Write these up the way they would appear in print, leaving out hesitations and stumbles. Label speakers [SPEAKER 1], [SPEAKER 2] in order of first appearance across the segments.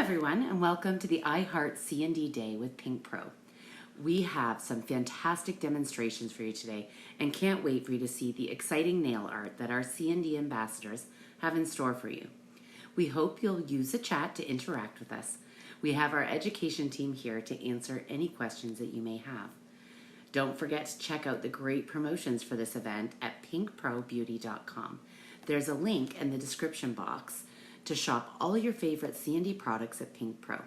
[SPEAKER 1] everyone, and welcome to the I Heart CND Day with PinkPro. We have some fantastic demonstrations for you today and can't wait for you to see the exciting nail art that our CND ambassadors have in store for you. We hope you'll use the chat to interact with us. We have our education team here to answer any questions that you may have. Don't forget to check out the great promotions for this event at pinkprobeauty.com. There's a link in the description box to shop all your favorite CND products at PinkPro.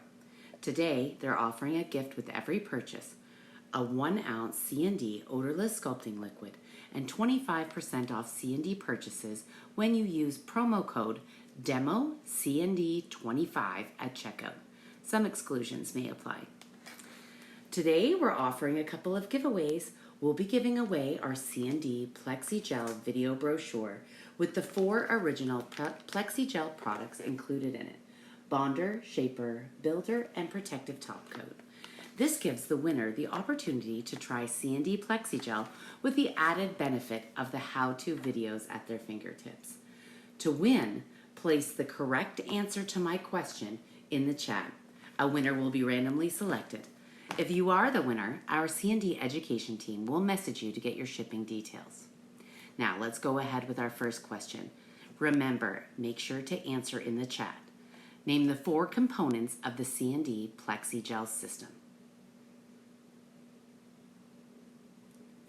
[SPEAKER 1] Today, they're offering a gift with every purchase, a 1-ounce CND odorless sculpting liquid, and 25% off CND purchases when you use promo code DEMOCND25 at checkout. Some exclusions may apply. Today, we're offering a couple of giveaways. We'll be giving away our CND Plexi Gel video brochure with the 4 original Plexi Gel products included in it: bonder, shaper, builder, and protective top coat. This gives the winner the opportunity to try CND Plexi Gel with the added benefit of the how-to videos at their fingertips. To win, place the correct answer to my question in the chat. A winner will be randomly selected. If you are the winner, our CND Education team will message you to get your shipping details. Now, let's go ahead with our first question. Remember, make sure to answer in the chat. Name the 4 components of the CND Plexi Gel system.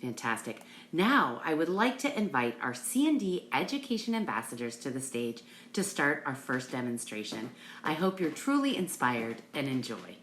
[SPEAKER 1] Fantastic. Now, I would like to invite our CND Education ambassadors to the stage to start our first demonstration. I hope you're truly inspired and enjoy.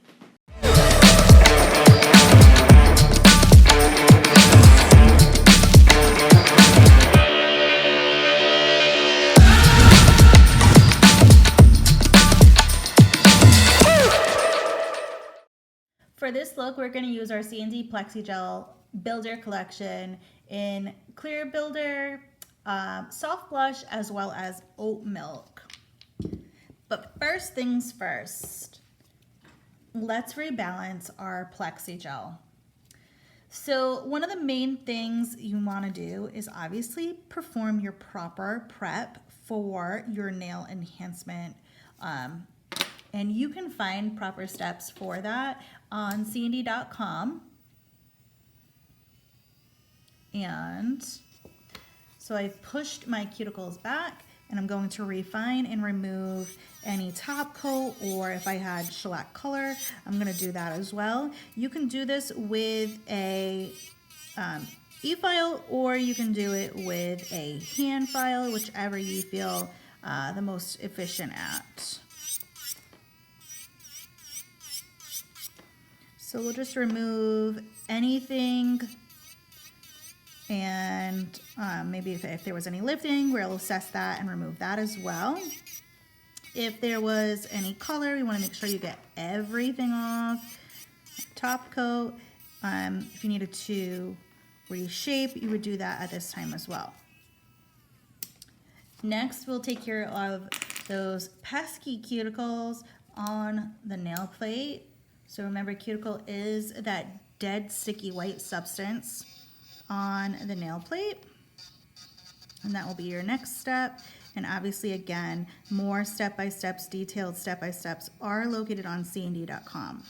[SPEAKER 2] For this look, we're going to use our CND Plexi Gel Builder collection in Clear Builder, Soft Blush, as well as Oat Milk. But first things first, let's rebalance our Plexi Gel. So one of the main things you want to do is obviously perform your proper prep for your nail enhancement. And you can find proper steps for that on CND.com. And so I've pushed my cuticles back and I'm going to refine and remove any top coat, or if I had shellac color, I'm going to do that as well. You can do this with a e-file, or you can do it with a hand file, whichever you feel the most efficient at. So we'll just remove anything, and maybe if there was any lifting, we'll assess that and remove that as well. If there was any color, you want to make sure you get everything off. Top coat, if you needed to reshape, you would do that at this time as well. Next, we'll take care of those pesky cuticles on the nail plate. So remember, cuticle is that dead sticky white substance on the nail plate. And that will be your next step. And obviously, again, more step-by-steps, detailed step-by-steps are located on CND.com.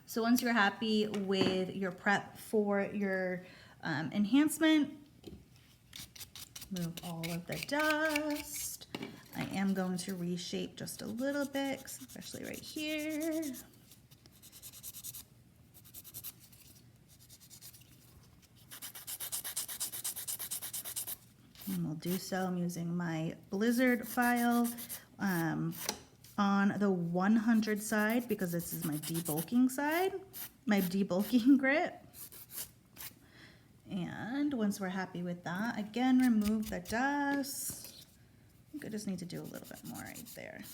[SPEAKER 2] So once you're happy with your prep for your enhancement, move all of the dust. I am going to reshape just a little bit, especially right here. And we'll do so. I'm using my Blizzard file on the 100 side because this is my debulking side, my debulking grit. And once we're happy with that, again, remove the dust. I think I just need to do a little bit more right there.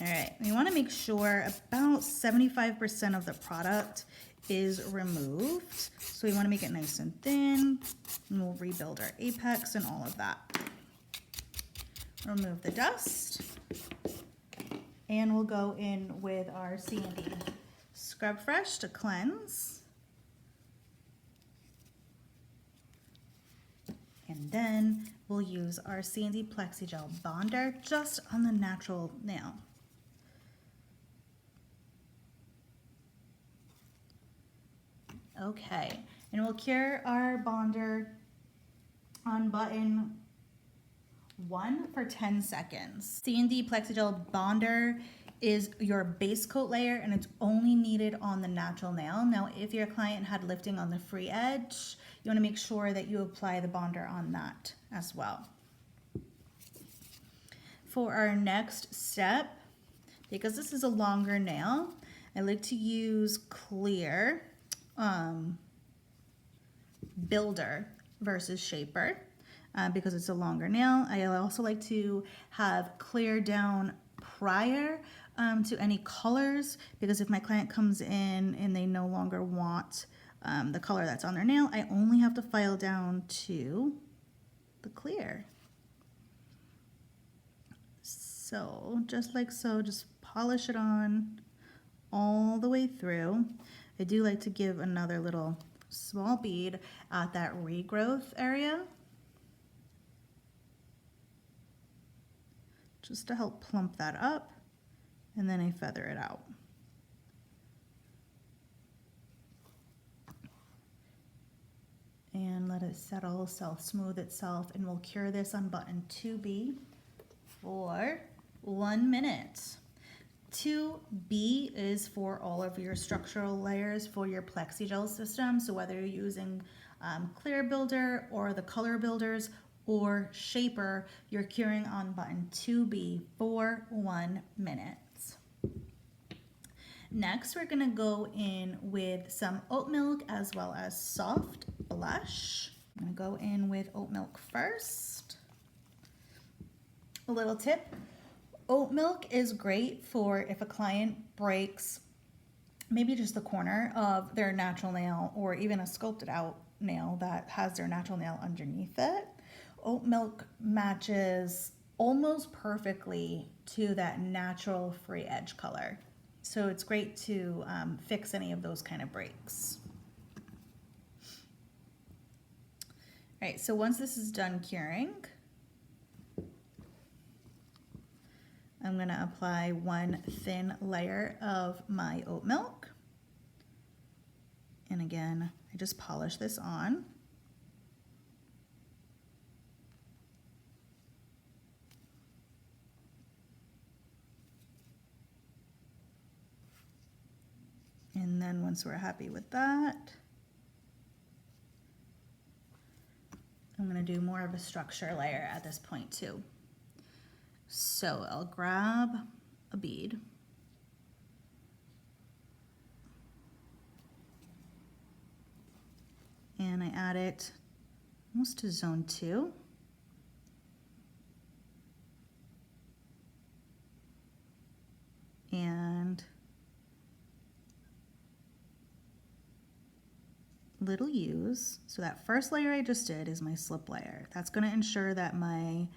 [SPEAKER 2] All right, we want to make sure about 75% of the product is removed. So we want to make it nice and thin, and we'll rebuild our apex and all of that. Remove the dust, and we'll go in with our CND Scrub Fresh to cleanse. And then we'll use our CND Plexi Gel Bonder just on the natural nail. Okay, and we'll cure our bonder on button 1 for 10 seconds. CND Plexi Gel Bonder is your base coat layer and it's only needed on the natural nail. Now, if your client had lifting on the free edge, you want to make sure that you apply the bonder on that as well. For our next step, because this is a longer nail, I like to use clear builder versus shaper because it's a longer nail. I also like to have clear down prior to any colors, because if my client comes in and they no longer want the color that's on their nail, I only have to file down to the clear. So just like so, just polish it on all the way through. I do like to give another little small bead at that regrowth area, just to help plump that up, and then I feather it out. And let it settle, self-smooth itself, and we'll cure this on button 2B for 1 minute. 2B is for all of your structural layers for your Plexi Gel system. So whether you're using clear builder or the color builders or shaper, you're curing on button 2B for 1 minute. Next, we're gonna go in with some oat milk as well as soft blush. I'm gonna go in with oat milk first. A little tip, oat milk is great for if a client breaks maybe just the corner of their natural nail or even a sculpted out nail that has their natural nail underneath it. Oat milk matches almost perfectly to that natural free edge color. So it's great to fix any of those kind of breaks. All right, so once this is done curing, I'm gonna apply one thin layer of my oat milk. And again, I just polish this on. And then once we're happy with that, I'm gonna do more of a structure layer at this point too. So I'll grab a bead and I add it almost to zone 2. And little U's. So that first layer I just did is my slip layer. That's going to ensure that my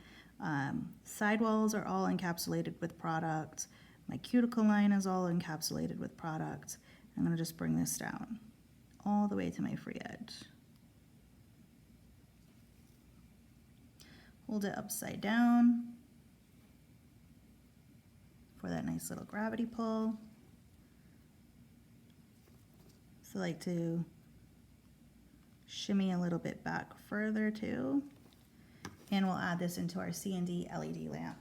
[SPEAKER 2] sidewalls are all encapsulated with product. My cuticle line is all encapsulated with product. I'm going to just bring this down all the way to my free edge. Hold it upside down for that nice little gravity pull. So I like to shimmy a little bit back further too. And we'll add this into our CND LED lamp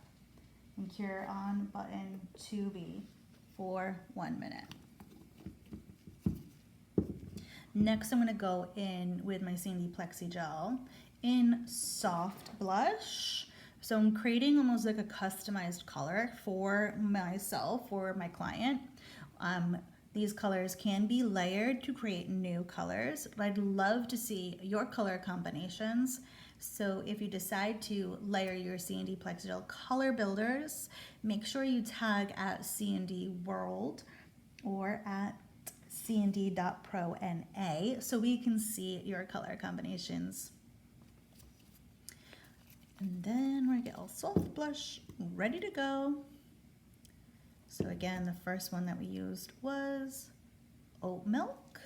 [SPEAKER 2] and cure on button 2B for 1 minute. Next, I'm gonna go in with my CND Plexi Gel in soft blush. So I'm creating almost like a customized color for myself, for my client. These colors can be layered to create new colors, but I'd love to see your color combinations. So if you decide to layer your CND Plexi Gel color builders, make sure you tag at CND World or at cnd.pro.na so we can see your color combinations. And then we're gonna get all soft blush ready to go. So again, the first one that we used was oat milk.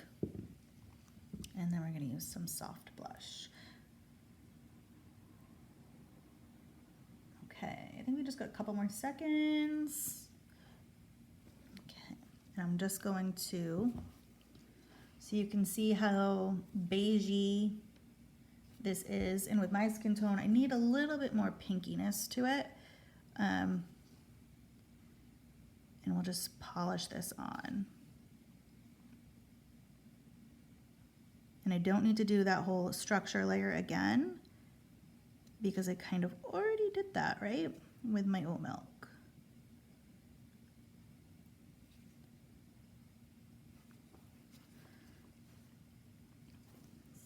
[SPEAKER 2] And then we're gonna use some soft blush. think we just got a couple more seconds. Okay, and I'm just going to, so you can see how beigey this is, and with my skin tone, I need a little bit more pinkiness to it. And we'll just polish this on. And I don't need to do that whole structure layer again because I kind of already did that, right? With my oat milk.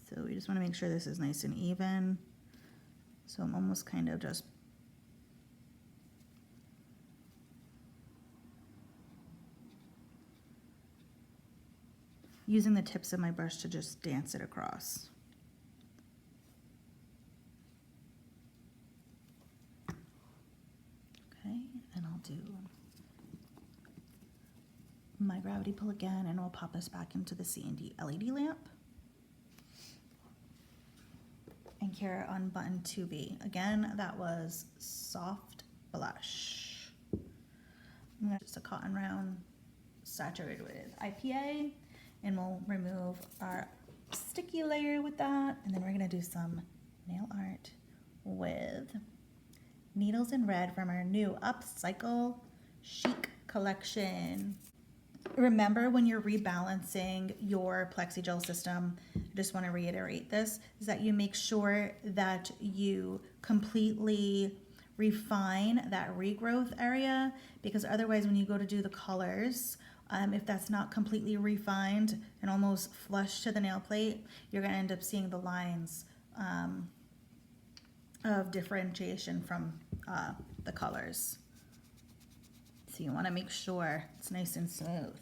[SPEAKER 2] So we just want to make sure this is nice and even. So I'm almost kind of just using the tips of my brush to just dance it across. Okay, and I'll do my gravity pull again, and we'll pop this back into the CND LED lamp. And here on button 2B, again, that was soft blush. I'm gonna just a cotton round saturated with IPA, and we'll remove our sticky layer with that. And then we're gonna do some nail art with Needles in Red from our new Upcycle Chic collection. Remember, when you're rebalancing your plexigel system, I just want to reiterate this, is that you make sure that you completely refine that regrowth area, because otherwise when you go to do the colors, if that's not completely refined and almost flush to the nail plate, you're going to end up seeing the lines of differentiation from the colors. So you want to make sure it's nice and smooth.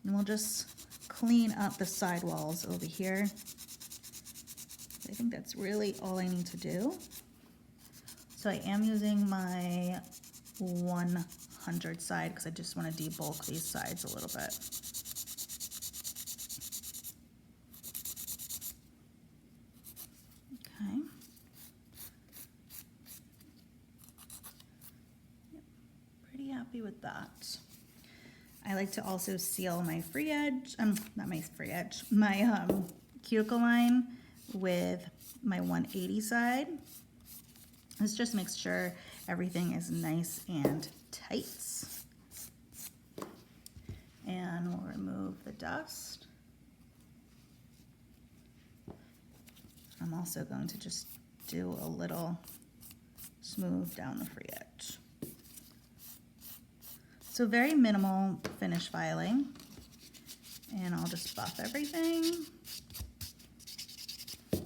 [SPEAKER 2] And we'll just clean up the sidewalls over here. I think that's really all I need to do. So I am using my 100 side because I just want to debulk these sides a little bit. Okay. Pretty happy with that. I like to also seal my free edge, not my free edge, my cuticle line with my 180 side. This just makes sure everything is nice and tight. And we'll remove the dust. I'm also going to just do a little smooth down the free edge. So very minimal finish filing, and I'll just buff everything. Make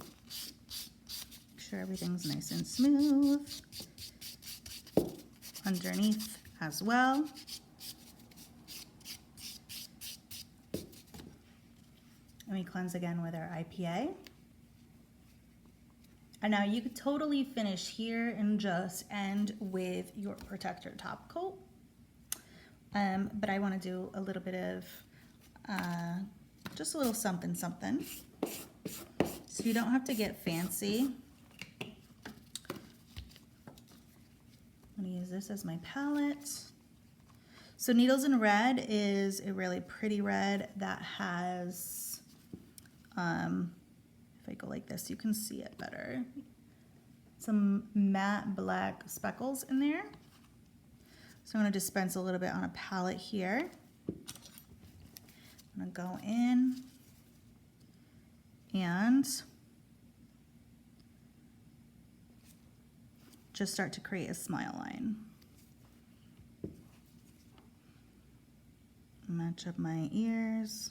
[SPEAKER 2] sure everything's nice and smooth. Underneath as well. And we cleanse again with our IPA. And now you could totally finish here and just end with your protector top coat. But I want to do a little bit of just a little something something. So you don't have to get fancy. I'm going to use this as my palette. So Needles in Red is a really pretty red that has, if I go like this, you can see it better. Some matte black speckles in there. So I'm going to dispense a little bit on a palette here. I'm going to go in and just start to create a smile line. Match up my ears.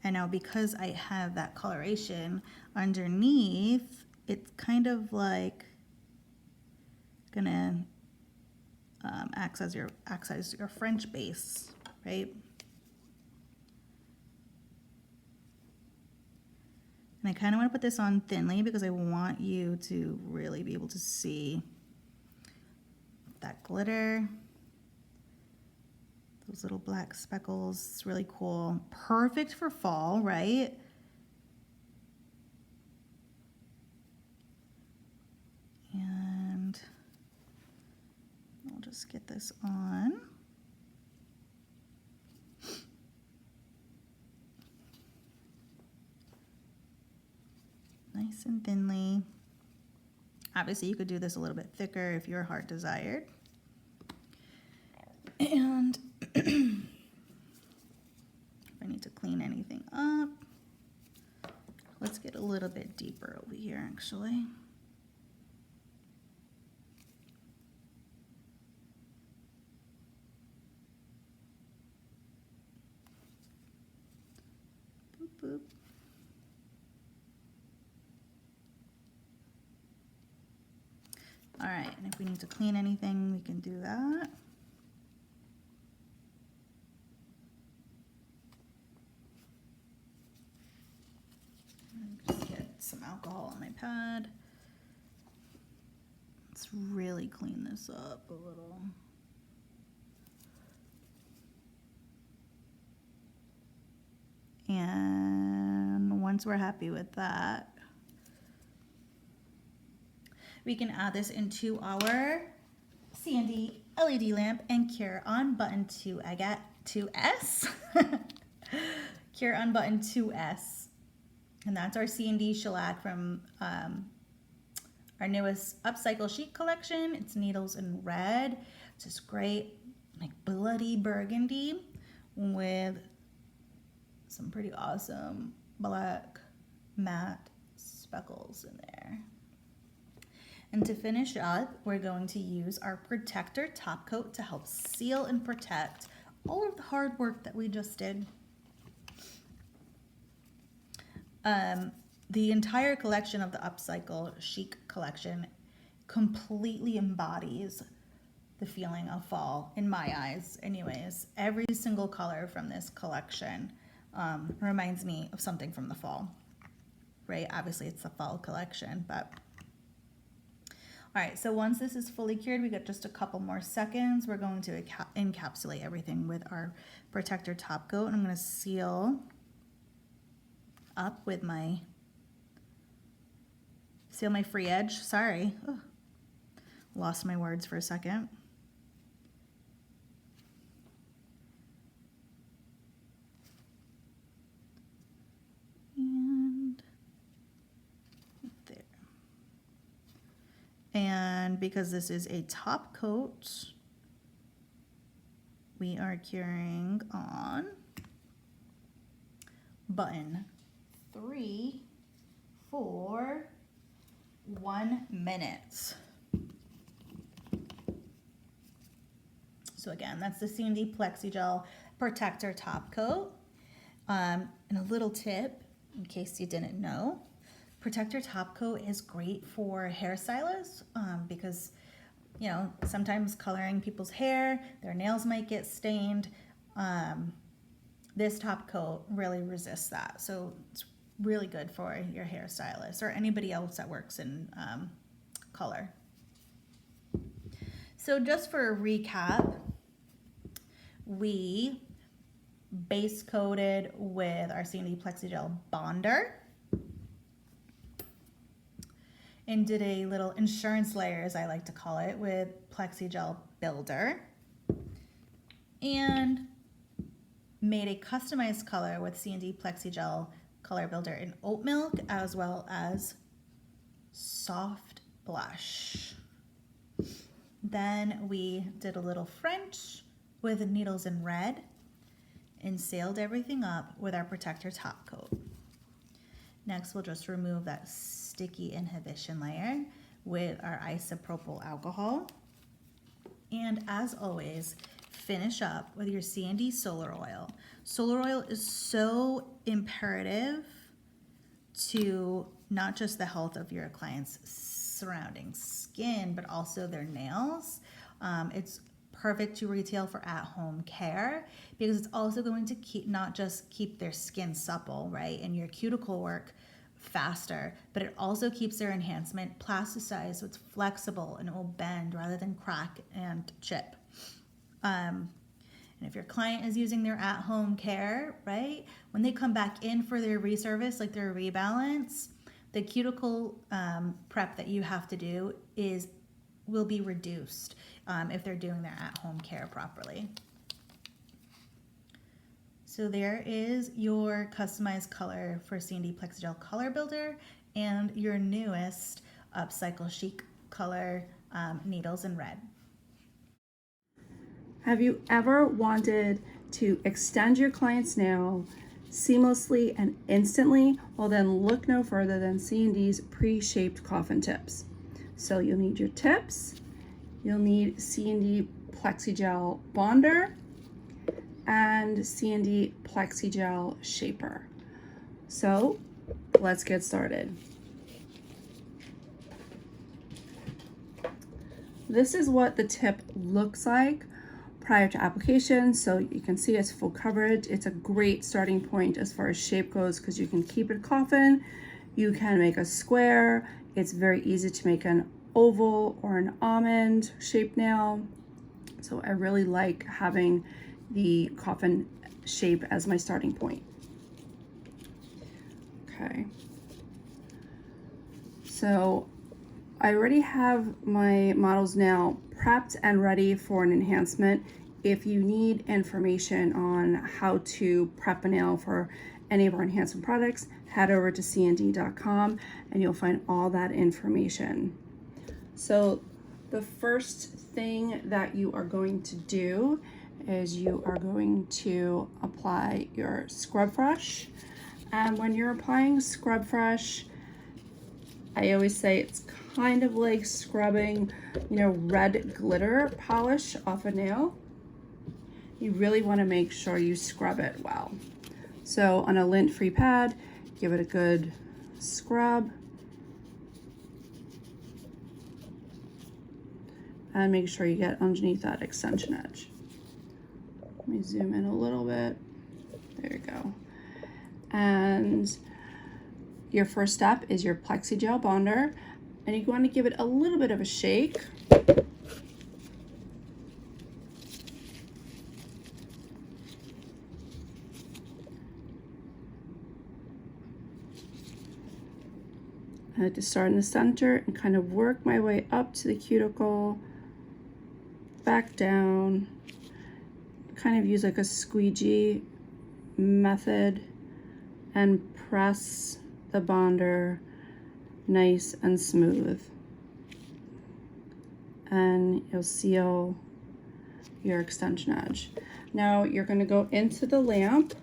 [SPEAKER 2] And now because I have that coloration underneath, it's kind of like gonna acts as your French base, right? And I kind of want to put this on thinly because I want you to really be able to see that glitter, those little black speckles. It's really cool. Perfect for fall, right? And just get this on. Nice and thinly. Obviously, you could do this a little bit thicker if your heart desired. And if I need to clean anything up, let's get a little bit deeper over here, actually. Boop, boop. All right, and if we need to clean anything, we can do that. Just get some alcohol on my pad. Let's really clean this up a little. And once we're happy with that, we can add this into our CND LED lamp and cure on button 2. I got 2S. Cure on button 2S. And that's our CND shellac from our newest Upcycle Chic collection. It's needles in red. It's this great, like, bloody burgundy with some pretty awesome black matte speckles in there. And to finish up, we're going to use our protector top coat to help seal and protect all of the hard work that we just did. The entire collection of the Upcycle Chic collection completely embodies the feeling of fall, in my eyes anyways. Every single color from this collection reminds me of something from the fall, right? Obviously it's the fall collection, but all right, so once this is fully cured, we got just a couple more seconds. We're going to encapsulate everything with our protector top coat, and I'm going to seal up with my free edge. Sorry. Ugh. Lost my words for a second. And there. And because this is a top coat, we are curing on button 3 for 1 minute. So again, that's the CND Plexi Gel Protector Top Coat. And a little tip, in case you didn't know, Protector Top Coat is great for hairstylists because, you know, sometimes coloring people's hair, their nails might get stained. This top coat really resists that. So it's really good for your hairstylist or anybody else that works in color. So just for a recap, we base coated with our CND Plexi Gel Bonder and did a little insurance layer, as I like to call it, with Plexi Gel Builder, and made a customized color with CND Plexi Gel Color Builder in Oat Milk, as well as Soft Blush. Then we did a little French with needles in red and sealed everything up with our protector top coat. Next, we'll just remove that sticky inhibition layer with our isopropyl alcohol. And as always, finish up with your CND solar oil. Solar oil is so imperative to not just the health of your clients' surrounding skin, but also their nails. It's perfect to retail for at-home care because it's also going to not just keep their skin supple, right, and your cuticle work faster, but it also keeps their enhancement plasticized so it's flexible and it will bend rather than crack and chip. And if your client is using their at-home care, right, when they come back in for their reservice, like their rebalance, the cuticle prep that you have to do is will be reduced if they're doing their at-home care properly. So there is your customized color for CND Plexigel Color Builder and your newest Upcycle Chic color, needles in red.
[SPEAKER 3] Have you ever wanted to extend your client's nail seamlessly and instantly? Well, then look no further than CND's pre-shaped coffin tips. So you'll need your tips, you'll need CND Plexigel Bonder, and CND Plexigel Shaper. So let's get started. This is what the tip looks like prior to application. So you can see it's full coverage. It's a great starting point as far as shape goes because you can keep it coffin, you can make a square. It's very easy to make an oval or an almond shaped nail. So I really like having the coffin shape as my starting point. Okay. So I already have my models now prepped and ready for an enhancement. If you need information on how to prep a nail for any of our enhancement products, head over to cnd.com and you'll find all that information. So the first thing that you are going to do is you are going to apply your scrub fresh. And when you're applying scrub fresh, I always say it's kind of like scrubbing, red glitter polish off a nail. You really want to make sure you scrub it well. So on a lint-free pad, give it a good scrub. And make sure you get underneath that extension edge. Let me zoom in a little bit. There you go. And your first step is your Plexigel Bonder, and you want to give it a little bit of a shake. I like to start in the center and kind of work my way up to the cuticle, back down, kind of use like a squeegee method and press the bonder nice and smooth. And you'll seal your extension edge. Now you're going to go into the lamp.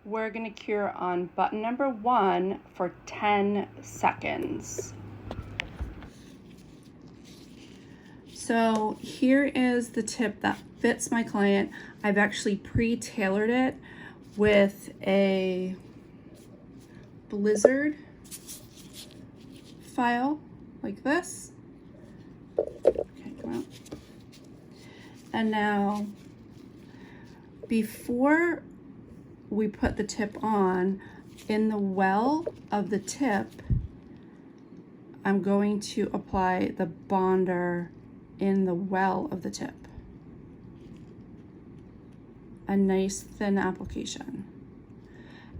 [SPEAKER 3] We're going to cure on button number 1 for 10 seconds. So here is the tip that fits my client. I've actually pre-tailored it with a blizzard file like this. Okay, come out. And now, before we put the tip on, in the well of the tip, I'm going to apply the bonder in the well of the tip. A nice thin application.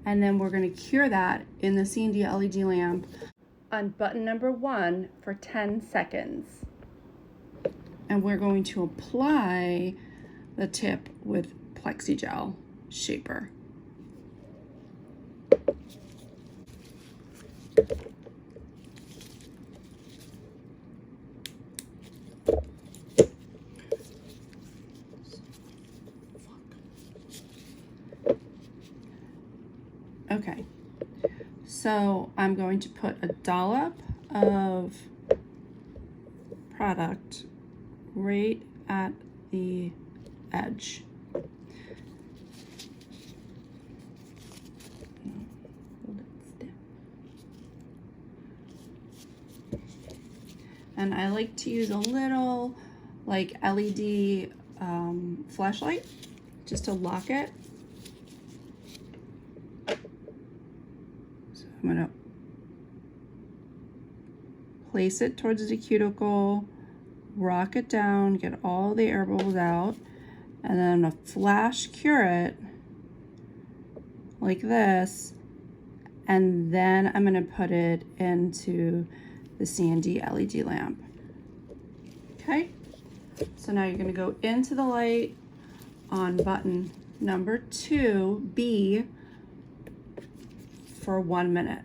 [SPEAKER 3] And then we're going to cure that in the CND LED lamp on button number 1 for 10 seconds. And we're going to apply the tip with Plexigel Shaper. Okay, so I'm going to put a dollop of product right at the edge. And I like to use a little like LED flashlight just to lock it. So I'm gonna place it towards the cuticle, rock it down, get all the air bubbles out, and then I'm gonna flash cure it like this, and then I'm gonna put it into the CND LED lamp. Okay, so now you're going to go into the light on button number 2B for 1 minute.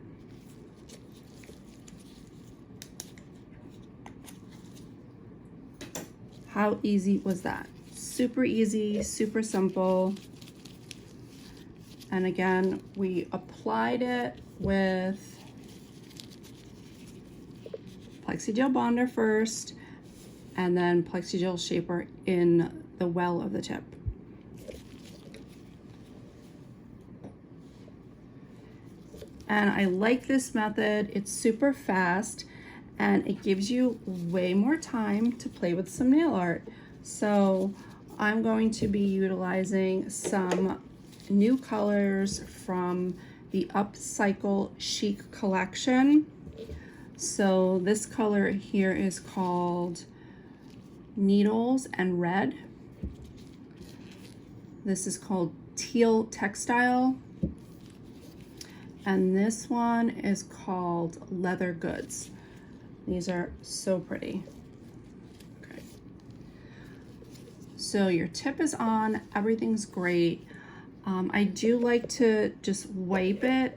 [SPEAKER 3] How easy was that? Super easy, super simple. And again, we applied it with Plexigel bonder first, and then Plexigel shaper in the well of the tip. And I like this method. It's super fast and it gives you way more time to play with some nail art. So I'm going to be utilizing some new colors from the Upcycle Chic collection. So this color here is called Needles and Red. This is called Teal Textile. And this one is called Leather Goods. These are so pretty. Okay. So your tip is on, everything's great. I do like to just wipe it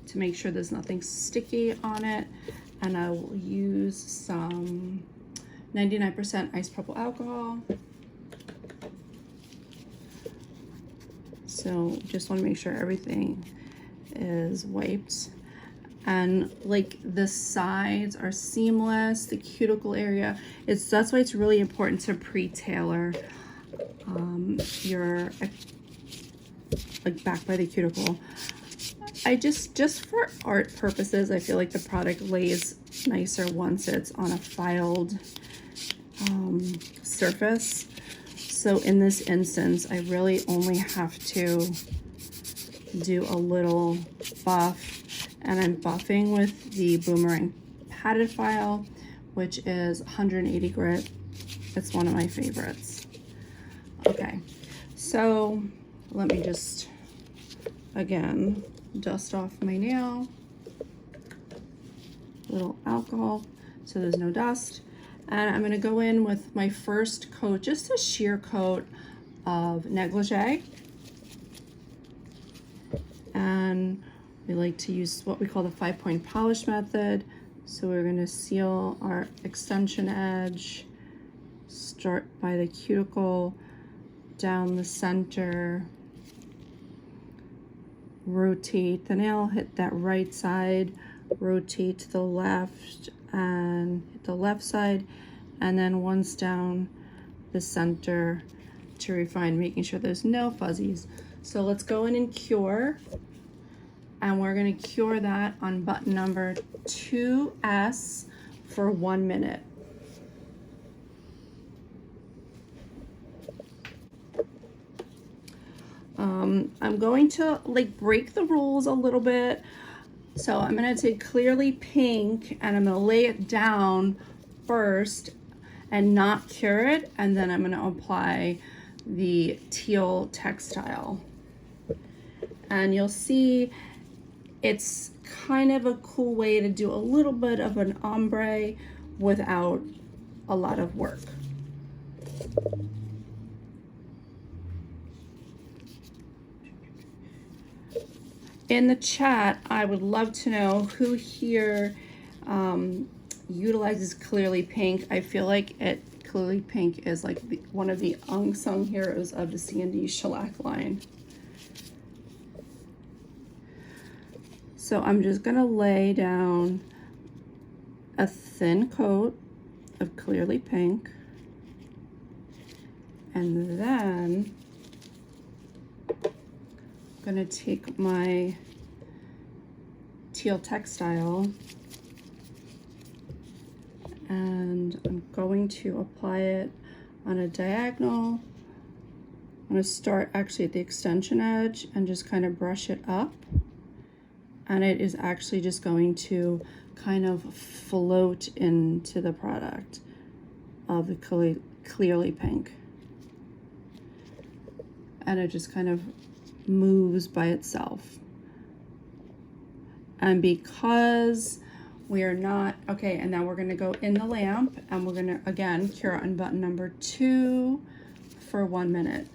[SPEAKER 3] to make sure there's nothing sticky on it. And I will use some 99% isopropyl alcohol. So just want to make sure everything is wiped. And like the sides are seamless, the cuticle area, that's why it's really important to pre-tailor your like back by the cuticle. I just for art purposes, I feel like the product lays nicer once it's on a filed surface. So in this instance, I really only have to do a little buff, and I'm buffing with the Boomerang padded file, which is 180 grit. It's one of my favorites. Okay, so let me just again dust off my nail, little alcohol so there's no dust, and I'm going to go in with my first coat, just a sheer coat of negligee. And we like to use what we call the 5-point polish method. So we're going to seal our extension edge, start by the cuticle, down the center, rotate the nail, hit that right side, rotate to the left and hit the left side, and then once down the center to refine, making sure there's no fuzzies. So let's go in and cure, and we're going to cure that on button number 2S for 1 minute. I'm going to like break the rules a little bit. So I'm going to take Clearly Pink and I'm going to lay it down first and not cure it, and then I'm going to apply the Teal Textile. And you'll see it's kind of a cool way to do a little bit of an ombre without a lot of work. In the chat, I would love to know who here utilizes Clearly Pink. I feel like Clearly Pink is like one of the unsung heroes of the CND shellac line. So I'm just gonna lay down a thin coat of Clearly Pink, and then I'm gonna take my Teal Textile and I'm going to apply it on a diagonal. I'm gonna start actually at the extension edge and just kind of brush it up. And it is actually just going to kind of float into the product of the Clearly Pink. And it just kind of moves by itself. And because We are not, okay, and now we're gonna go in the lamp and we're gonna, again, cure on button number 2 for 1 minute.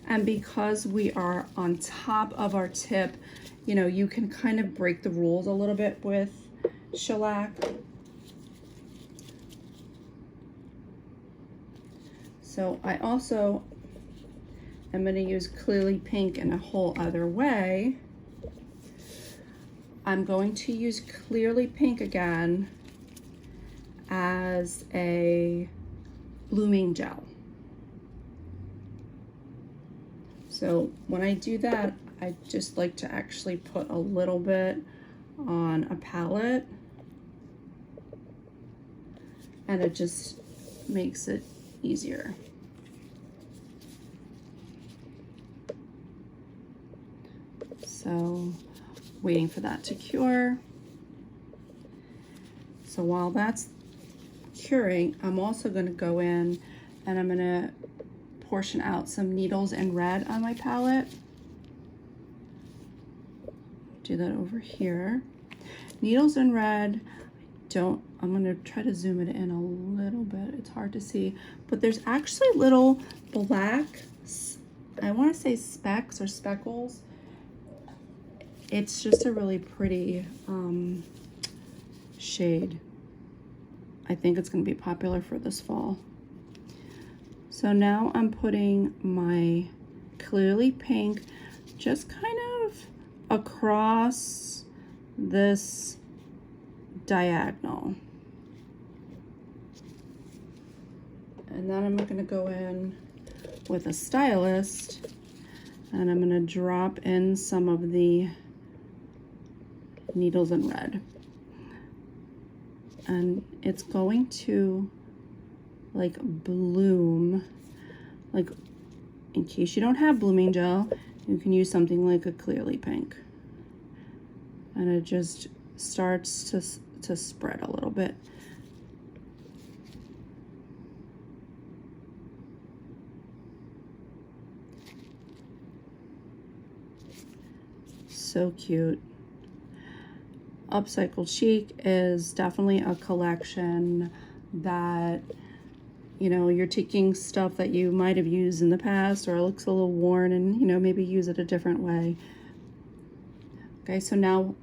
[SPEAKER 3] And because we are on top of our tip, you know, you can kind of break the rules a little bit with shellac. So I also am gonna use Clearly Pink in a whole other way. I'm going to use Clearly Pink again as a blooming gel. So when I do that, I just like to actually put a little bit on a palette, and it just makes it easier. So waiting for that to cure. So while that's curing, I'm also going to go in and I'm going to portion out some needles in red on my palette. Do that over here. Needles in red, I'm going to try to zoom it in a little bit. It's hard to see, but there's actually little black, I want to say specks or speckles. It's just a really pretty shade. I think it's going to be popular for this fall. So now I'm putting my Clearly Pink just kind of across this diagonal. And then I'm going to go in with a stylist and I'm going to drop in some of the needles in red, and it's going to like bloom. Like, in case you don't have blooming gel, you can use something like a Clearly Pink, and it just starts to spread a little bit. So cute. Upcycle Chic is definitely a collection that, you know, you're taking stuff that you might have used in the past or it looks a little worn and, you know, maybe use it a different way. Okay, so now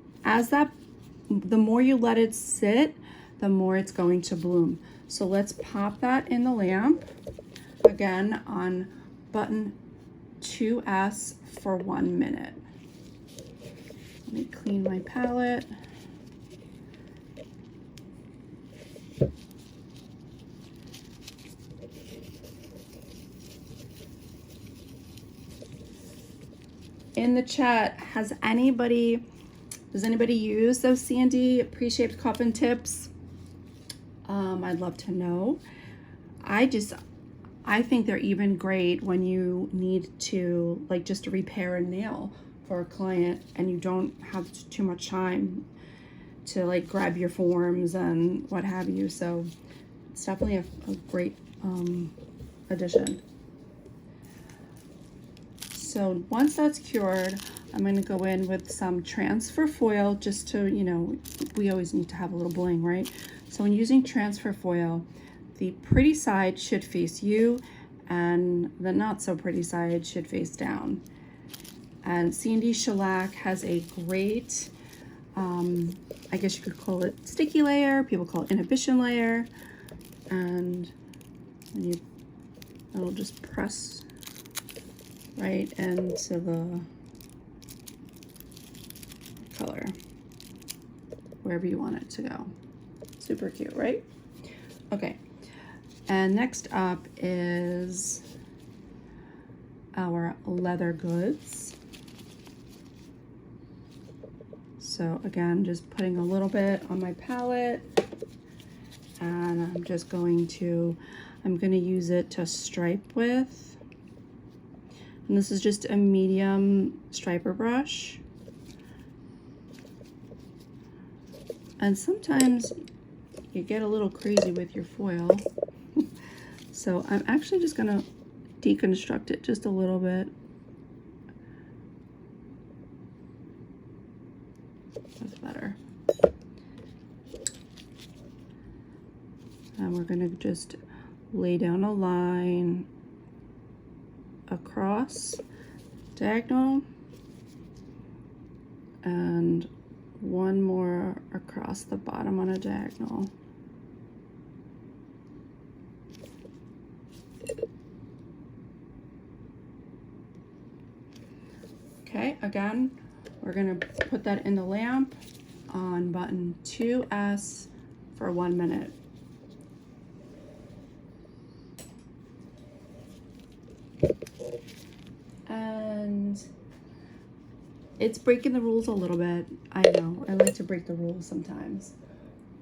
[SPEAKER 3] the more you let it sit, the more it's going to bloom. So let's pop that in the lamp again on button 2S for 1 minute. Let me clean my palette. In the chat, does anybody use those CND pre-shaped coffin tips? I'd love to know. I think they're even great when you need to, like, just to repair a nail for a client and you don't have too much time to like grab your forms and what have you. So it's definitely a great addition. So once that's cured, I'm going to go in with some transfer foil just to, you know, we always need to have a little bling, right? So when using transfer foil, the pretty side should face you and the not so pretty side should face down. And CND shellac has a great, I guess you could call it sticky layer, people call it inhibition layer, and it'll just press right into the color, wherever you want it to go. Super cute, right? Okay, and next up is our leather goods. So again, just putting a little bit on my palette, and I'm going to use it to stripe with. And this is just a medium striper brush. And sometimes you get a little crazy with your foil. So I'm actually just gonna deconstruct it just a little bit. That's better. And we're going to just lay down a line across, diagonal, and one more across the bottom on a diagonal. Okay, again, we're gonna put that in the lamp on button 2S for 1 minute. And it's breaking the rules a little bit. I know, I like to break the rules sometimes,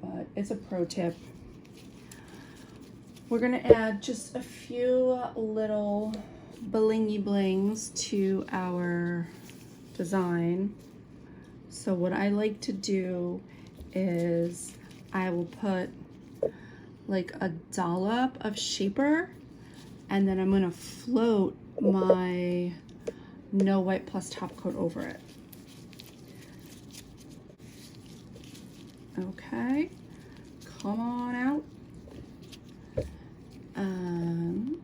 [SPEAKER 3] but it's a pro tip. We're gonna add just a few little blingy blings to our design. So what I like to do is I will put like a dollop of shaper, and then I'm gonna float my No White Plus top coat over it. Okay, come on out. And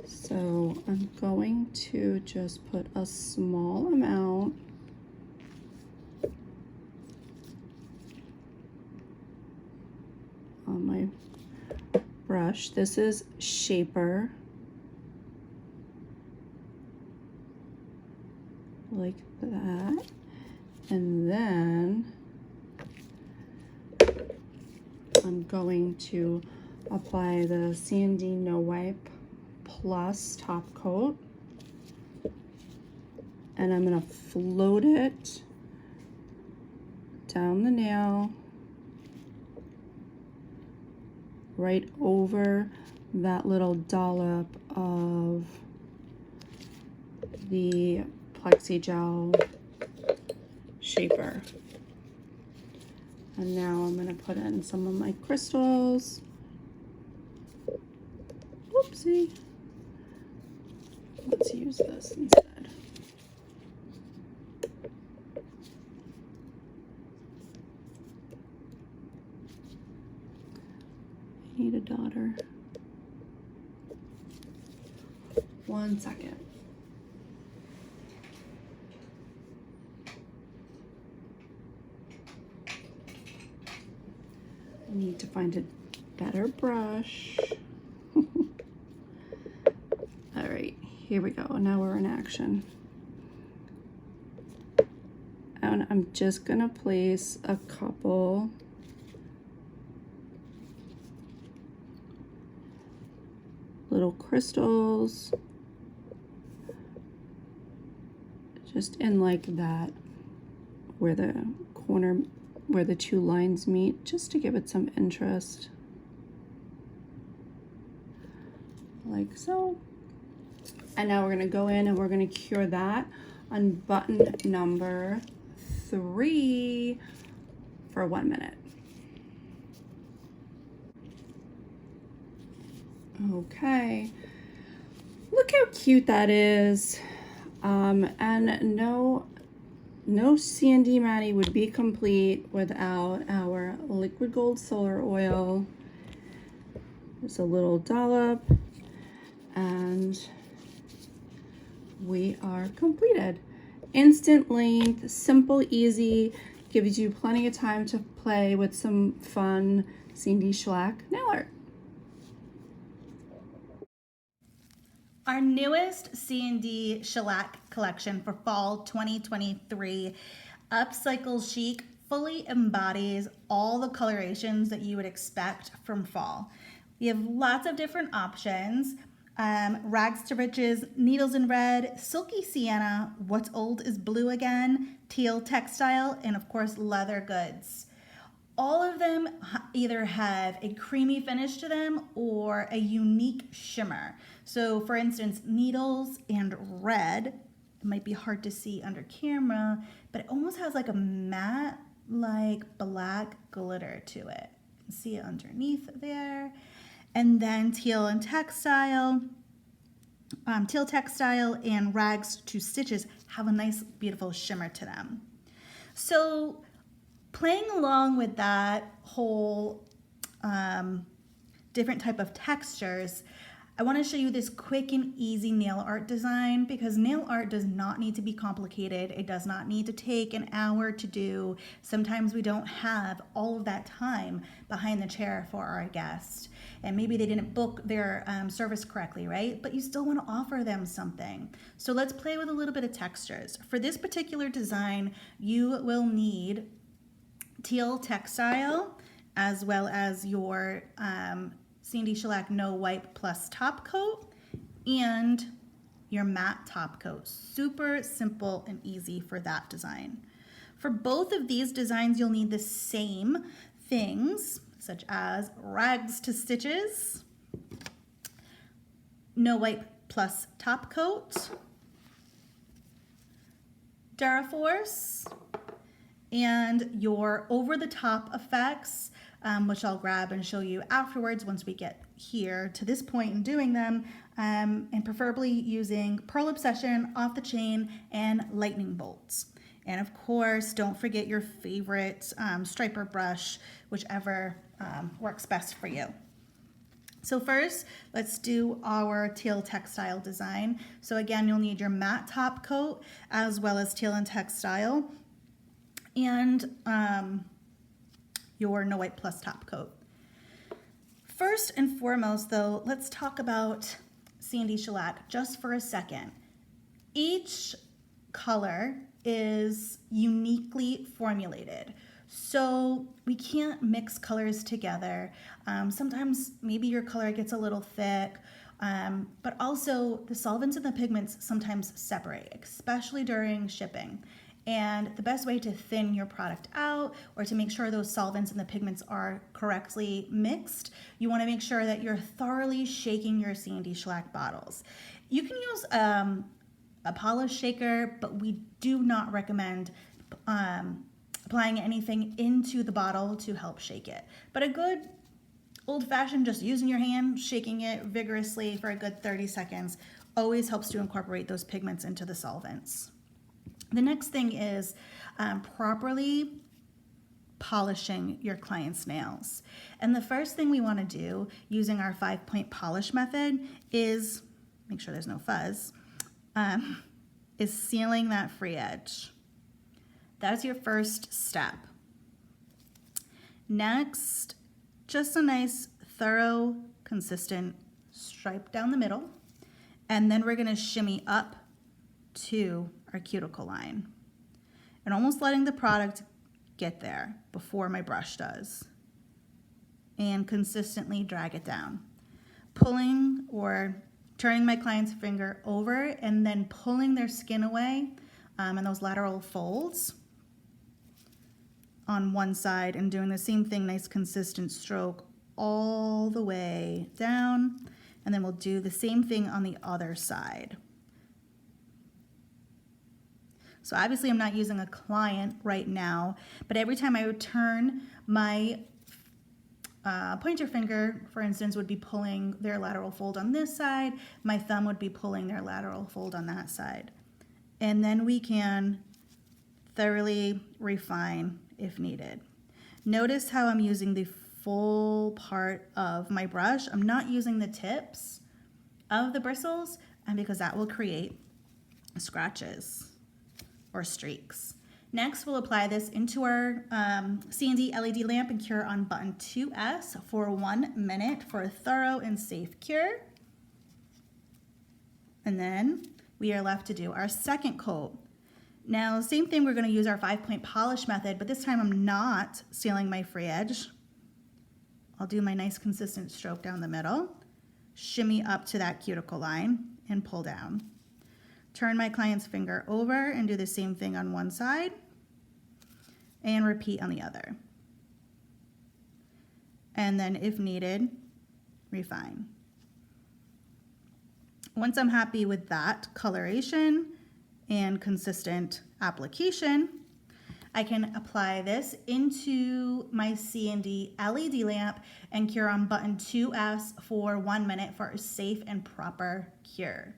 [SPEAKER 3] so I'm going to just put a small amount on my brush. This is shaper, like that. And then I'm going to apply the CND No Wipe Plus top coat, and I'm gonna float it down the nail right over that little dollop of the Plexi Gel shaper. And now I'm gonna put in some of my crystals. Oopsie. Let's use this instead. I need a daughter. 1 second. I need to find a better brush. All right, here we go. Now we're in action. And I'm just gonna place a couple little crystals just in like that, where the corner, where the two lines meet, just to give it some interest, like so. And now we're gonna go in and we're gonna cure that on button number 3 for 1 minute. Okay, look how cute that is. And no CND Matte would be complete without our liquid gold solar oil. There's a little dollop, and we are completed. Instant length, simple, easy, gives you plenty of time to play with some fun CND shellac nail art.
[SPEAKER 2] Our newest CND shellac collection for fall 2023, Upcycle Chic, fully embodies all the colorations that you would expect from fall. We have lots of different options. Rags to riches, needles in red, silky sienna, what's old is blue again, teal textile, and of course leather goods. All of them either have a creamy finish to them or a unique shimmer. So for instance, needles and red, it might be hard to see under camera, but it almost has like a matte, like black glitter to it. You can see it underneath there. And then teal textile and rags to stitches have a nice, beautiful shimmer to them. So playing along with that whole different type of textures, I want to show you this quick and easy nail art design, because nail art does not need to be complicated. It does not need to take an hour to do. Sometimes we don't have all of that time behind the chair for our guest, and maybe they didn't book their service correctly, right? But you still want to offer them something. So let's play with a little bit of textures. For this particular design, you will need teal textile, as well as your CND Shellac No Wipe Plus top coat and your matte top coat. Super simple and easy for that design. For both of these designs, you'll need the same things, such as rags to stitches, No Wipe Plus top coat, Duraforce, and your over-the-top effects, which I'll grab and show you afterwards once we get here to this point in doing them, and preferably using Pearl Obsession, Off the Chain, and lightning bolts. And of course, don't forget your favorite striper brush, whichever works best for you. So first, let's do our teal textile design. So again, you'll need your matte top coat as well as teal and textile, and your No Wipe Plus top coat. First and foremost though, let's talk about CND Shellac just for a second. Each color is uniquely formulated, so we can't mix colors together. Sometimes maybe your color gets a little thick, but also the solvents and the pigments sometimes separate, especially during shipping. And the best way to thin your product out, or to make sure those solvents and the pigments are correctly mixed, you want to make sure that you're thoroughly shaking your CND Shellac bottles. You can use a polish shaker, but we do not recommend applying anything into the bottle to help shake it. But a good old-fashioned, just using your hand, shaking it vigorously for a good 30 seconds, always helps to incorporate those pigments into the solvents. The next thing is properly polishing your client's nails. And the first thing we want to do using our 5-point polish method is, make sure there's no fuzz, is sealing that free edge. That's your first step. Next, just a nice, thorough, consistent stripe down the middle. And then we're going to shimmy up to our cuticle line, and almost letting the product get there before my brush does, and consistently drag it down, pulling or turning my client's finger over and then pulling their skin away, and those lateral folds on one side, and doing the same thing, nice consistent stroke all the way down, and then we'll do the same thing on the other side. So obviously I'm not using a client right now, but every time I would turn my pointer finger, for instance, would be pulling their lateral fold on this side, my thumb would be pulling their lateral fold on that side. And then we can thoroughly refine if needed. Notice how I'm using the full part of my brush. I'm not using the tips of the bristles, and because that will create scratches or streaks. Next, we'll apply this into our CND LED lamp and cure on button 2S for 1 minute for a thorough and safe cure. And then we are left to do our second coat. Now, same thing, we're going to use our 5-point polish method, but this time I'm not sealing my free edge. I'll do my nice consistent stroke down the middle, shimmy up to that cuticle line, and pull down. Turn my client's finger over and do the same thing on one side, and repeat on the other. And then if needed, refine. Once I'm happy with that coloration and consistent application, I can apply this into my CND LED lamp and cure on button 2S for 1 minute for a safe and proper cure.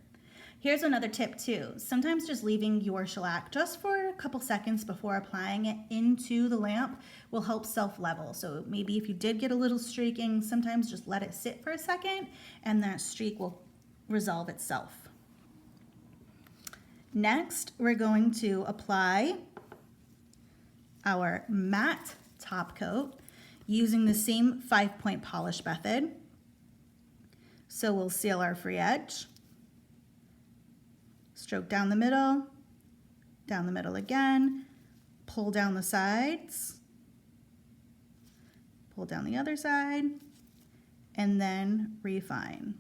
[SPEAKER 2] Here's another tip too. Sometimes just leaving your shellac just for a couple seconds before applying it into the lamp will help self-level. So maybe if you did get a little streaking, sometimes just let it sit for a second and that streak will resolve itself. Next, we're going to apply our matte top coat using the same 5-point polish method. So we'll seal our free edge, stroke down the middle again, pull down the sides, pull down the other side, and then refine.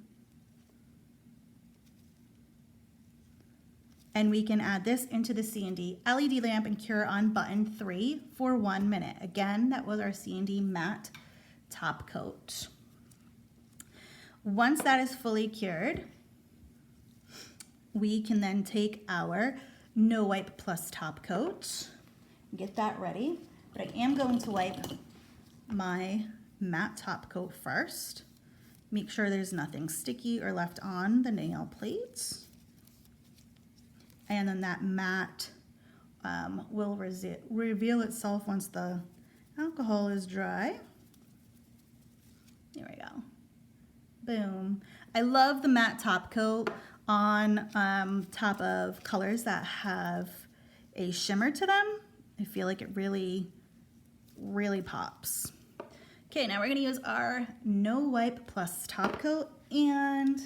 [SPEAKER 2] And we can add this into the CND LED lamp and cure on button 3 for 1 minute. Again, that was our CND matte top coat. Once that is fully cured, we can then take our No Wipe Plus top coat, get that ready. But I am going to wipe my matte top coat first. Make sure there's nothing sticky or left on the nail plate. And then that matte will reveal itself once the alcohol is dry. There we go. Boom. I love the matte top coat on top of colors that have a shimmer to them. I feel like it really, really pops. Okay, now we're gonna use our No Wipe Plus top coat and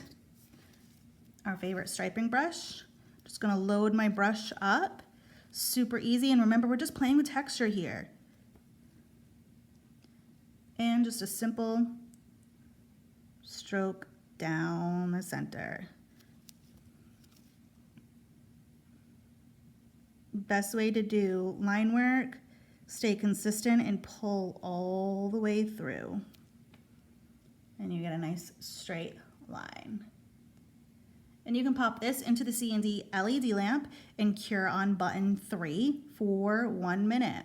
[SPEAKER 2] our favorite striping brush. Just gonna load my brush up, super easy. And remember, we're just playing with texture here. And just a simple stroke down the center. Best way to do line work, stay consistent and pull all the way through. And you get a nice straight line. And you can pop this into the CND LED lamp and cure on button 3 for 1 minute.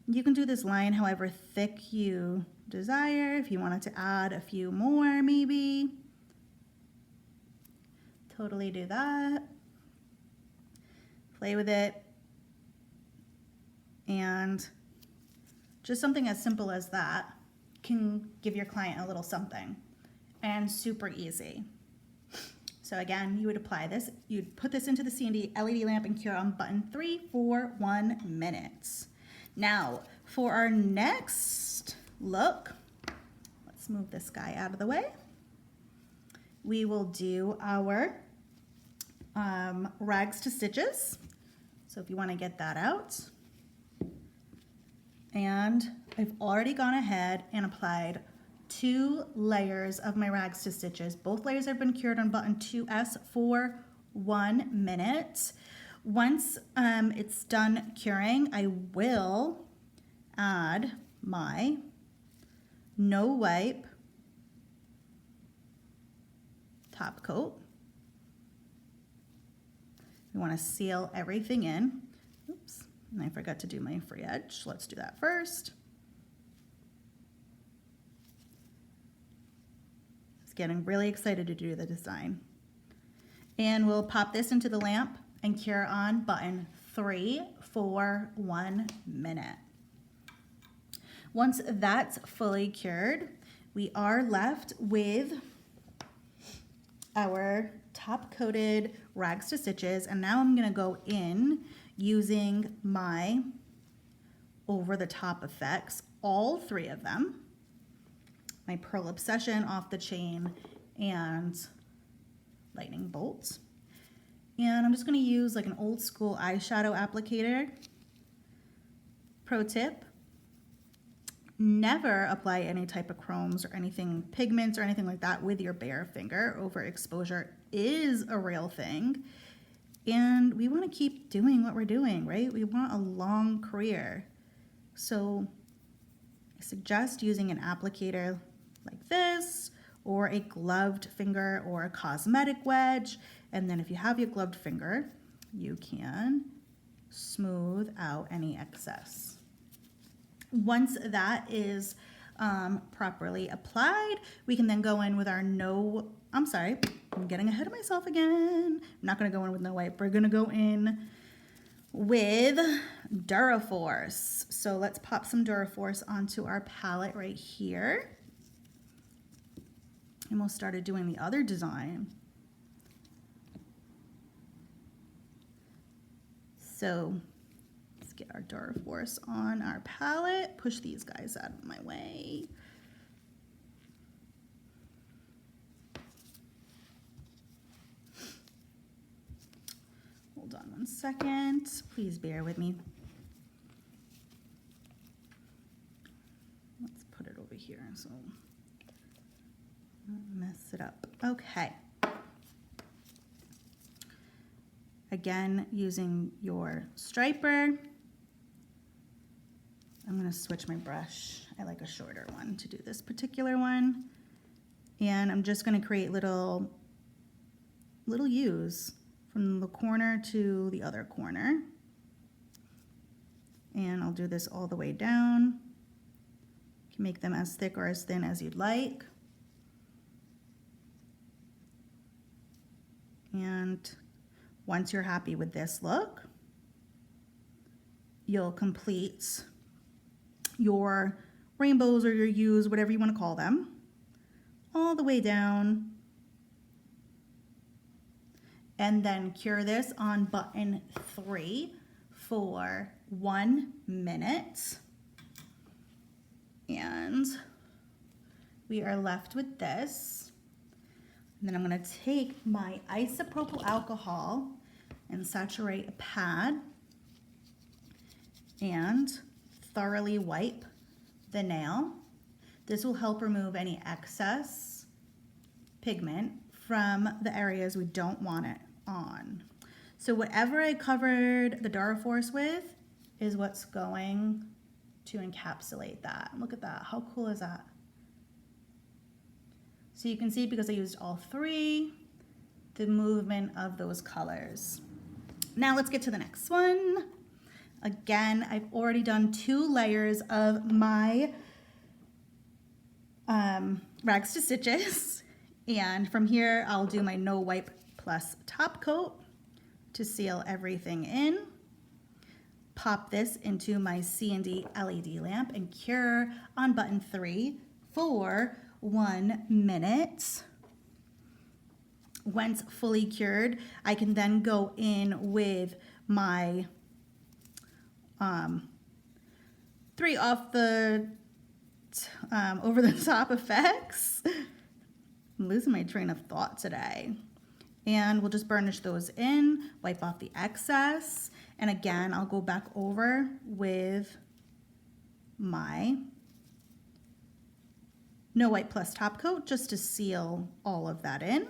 [SPEAKER 2] You can do this line however thick you desire. If you wanted to add a few more, maybe. Totally do that. Play with it. And just something as simple as that can give your client a little something. And super easy. So again, you would apply this, you'd put this into the CND LED lamp and cure on button 3 for 1 minute. Now, for our next look, let's move this guy out of the way. We will do our rags to stitches. So if you want to get that out. And I've already gone ahead and applied 2 layers of my rags to stitches. Both layers have been cured on button 2S for 1 minute. Once it's done curing, I will add my No Wipe top coat. We want to seal everything in. Oops, and I forgot to do my free edge. Let's do that first. Getting really excited to do the design. And we'll pop this into the lamp and cure on button 3 for 1 minute. Once that's fully cured, we are left with our top coated rags to stitches. And now I'm gonna go in using my over the top effects, all 3 of them. My Pearl Obsession, Off the Chain, and Lightning Bolt. And I'm just going to use like an old school eyeshadow applicator. Pro tip, never apply any type of chromes or anything, pigments or anything like that with your bare finger. Overexposure is a real thing. And we want to keep doing what we're doing, right? We want a long career. So I suggest using an applicator like this, or a gloved finger or a cosmetic wedge. And then if you have your gloved finger, you can smooth out any excess. Once that is properly applied, we can then go in with our I'm getting ahead of myself again. I'm not gonna go in with no wipe. We're gonna go in with Duraforce. So let's pop some Duraforce onto our palette right here. And we'll start doing the other design. So let's get our Duraforce on our palette. Push these guys out of my way. Hold on one second. Please bear with me. Let's put it over here so I don't mess it up. Okay. Again, using your striper. I'm going to switch my brush. I like a shorter one to do this particular one. And I'm just going to create little U's from the corner to the other corner. And I'll do this all the way down. You can make them as thick or as thin as you'd like. And once you're happy with this look, you'll complete your rainbows or your U's, whatever you want to call them, all the way down. And then cure this on button 3 for 1 minute. And we are left with this. And then I'm going to take my isopropyl alcohol and saturate a pad and thoroughly wipe the nail. This will help remove any excess pigment from the areas we don't want it on. So whatever I covered the Duraforce with is what's going to encapsulate that. Look at that. How cool is that? So you can see, because I used all 3, the movement of those colors. Now let's get to the next one. Again, I've already done 2 layers of my rags to stitches. And from here, I'll do my no wipe plus top coat to seal everything in. Pop this into my CND LED lamp and cure on button 3 for 1 minute. Once fully cured, I can then go in with my 3 off the over the top effects. I'm losing my train of thought today. And we'll just burnish those in, wipe off the excess. And again, I'll go back over with my no wipe plus top coat just to seal all of that in.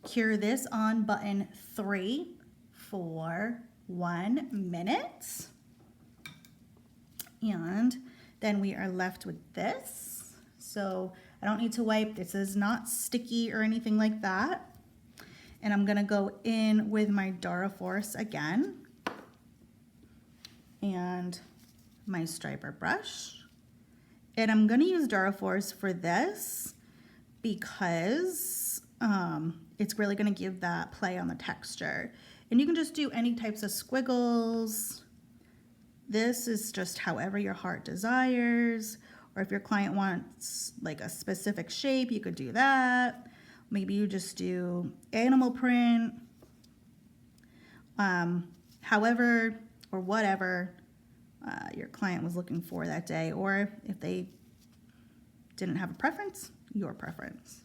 [SPEAKER 2] Cure this on button 3 for 1 minute. And then we are left with this. So I don't need to wipe. This is not sticky or anything like that. And I'm gonna go in with my Duraforce again and my striper brush. And I'm gonna use Duraforce for this because it's really gonna give that play on the texture. And you can just do any types of squiggles. This is just however your heart desires. Or if your client wants like a specific shape, you could do that. Maybe you just do animal print, however or whatever your client was looking for that day, or if they didn't have a preference, your preference.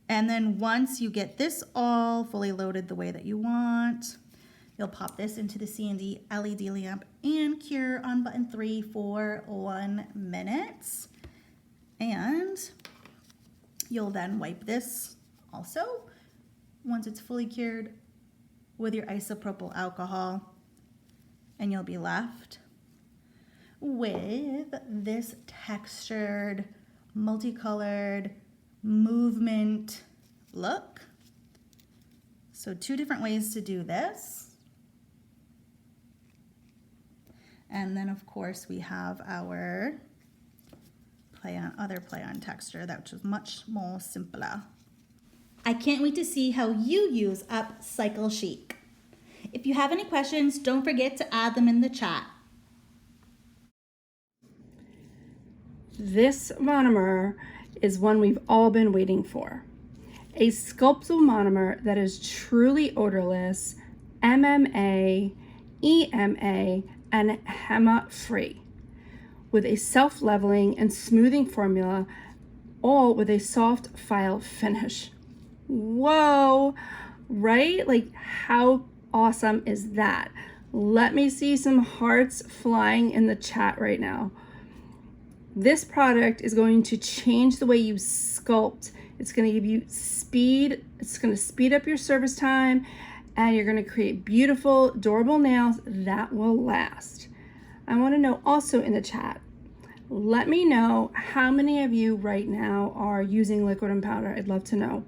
[SPEAKER 2] And then once you get this all fully loaded the way that you want, you'll pop this into the CND LED lamp and cure on button 3 for 1 minute. And you'll then wipe this also once it's fully cured with your isopropyl alcohol, and you'll be left with this textured, multicolored movement look. So 2 different ways to do this. And then of course we have our other play-on texture that was much more simpler. I can't wait to see how you use Upcycle Chic. If you have any questions, don't forget to add them in the chat.
[SPEAKER 3] This monomer is one we've all been waiting for. A sculptable monomer that is truly odorless, MMA, EMA, and HEMA-free, with a self-leveling and smoothing formula, all with a soft file finish. Whoa, right? Like, how awesome is that? Let me see some hearts flying in the chat right now. This product is going to change the way you sculpt. It's going to give you speed. It's going to speed up your service time, and you're going to create beautiful, durable nails that will last. I want to know also in the chat, let me know how many of you right now are using liquid and powder. I'd love to know.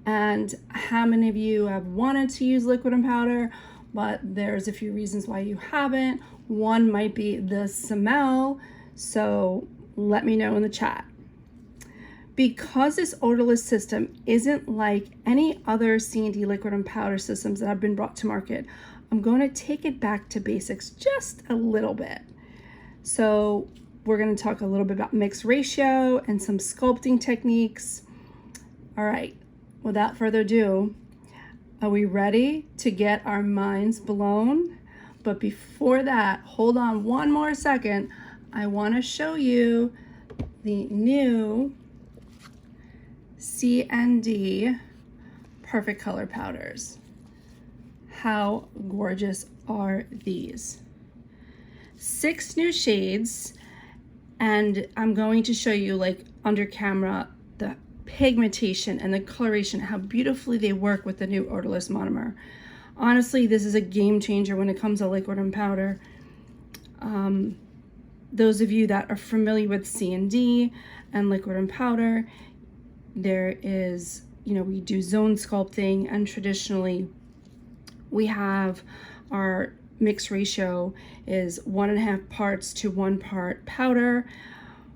[SPEAKER 3] And how many of you have wanted to use liquid and powder, but there's a few reasons why you haven't. One might be the smell. So let me know in the chat. Because this odorless system isn't like any other CND liquid and powder systems that have been brought to market, I'm going to take it back to basics just a little bit. So we're going to talk a little bit about mix ratio and some sculpting techniques. All right, without further ado, are we ready to get our minds blown? But before that, hold on one more second. I want to show you the new CND Perfect Color Powders. How gorgeous are these? 6 new shades, and I'm going to show you, like, under camera, the pigmentation and the coloration, how beautifully they work with the new odorless monomer. Honestly, this is a game changer when it comes to liquid and powder. Those of you that are familiar with CND and liquid and powder, there is, we do zone sculpting, and traditionally we have our mix ratio is 1.5 parts to 1 part powder,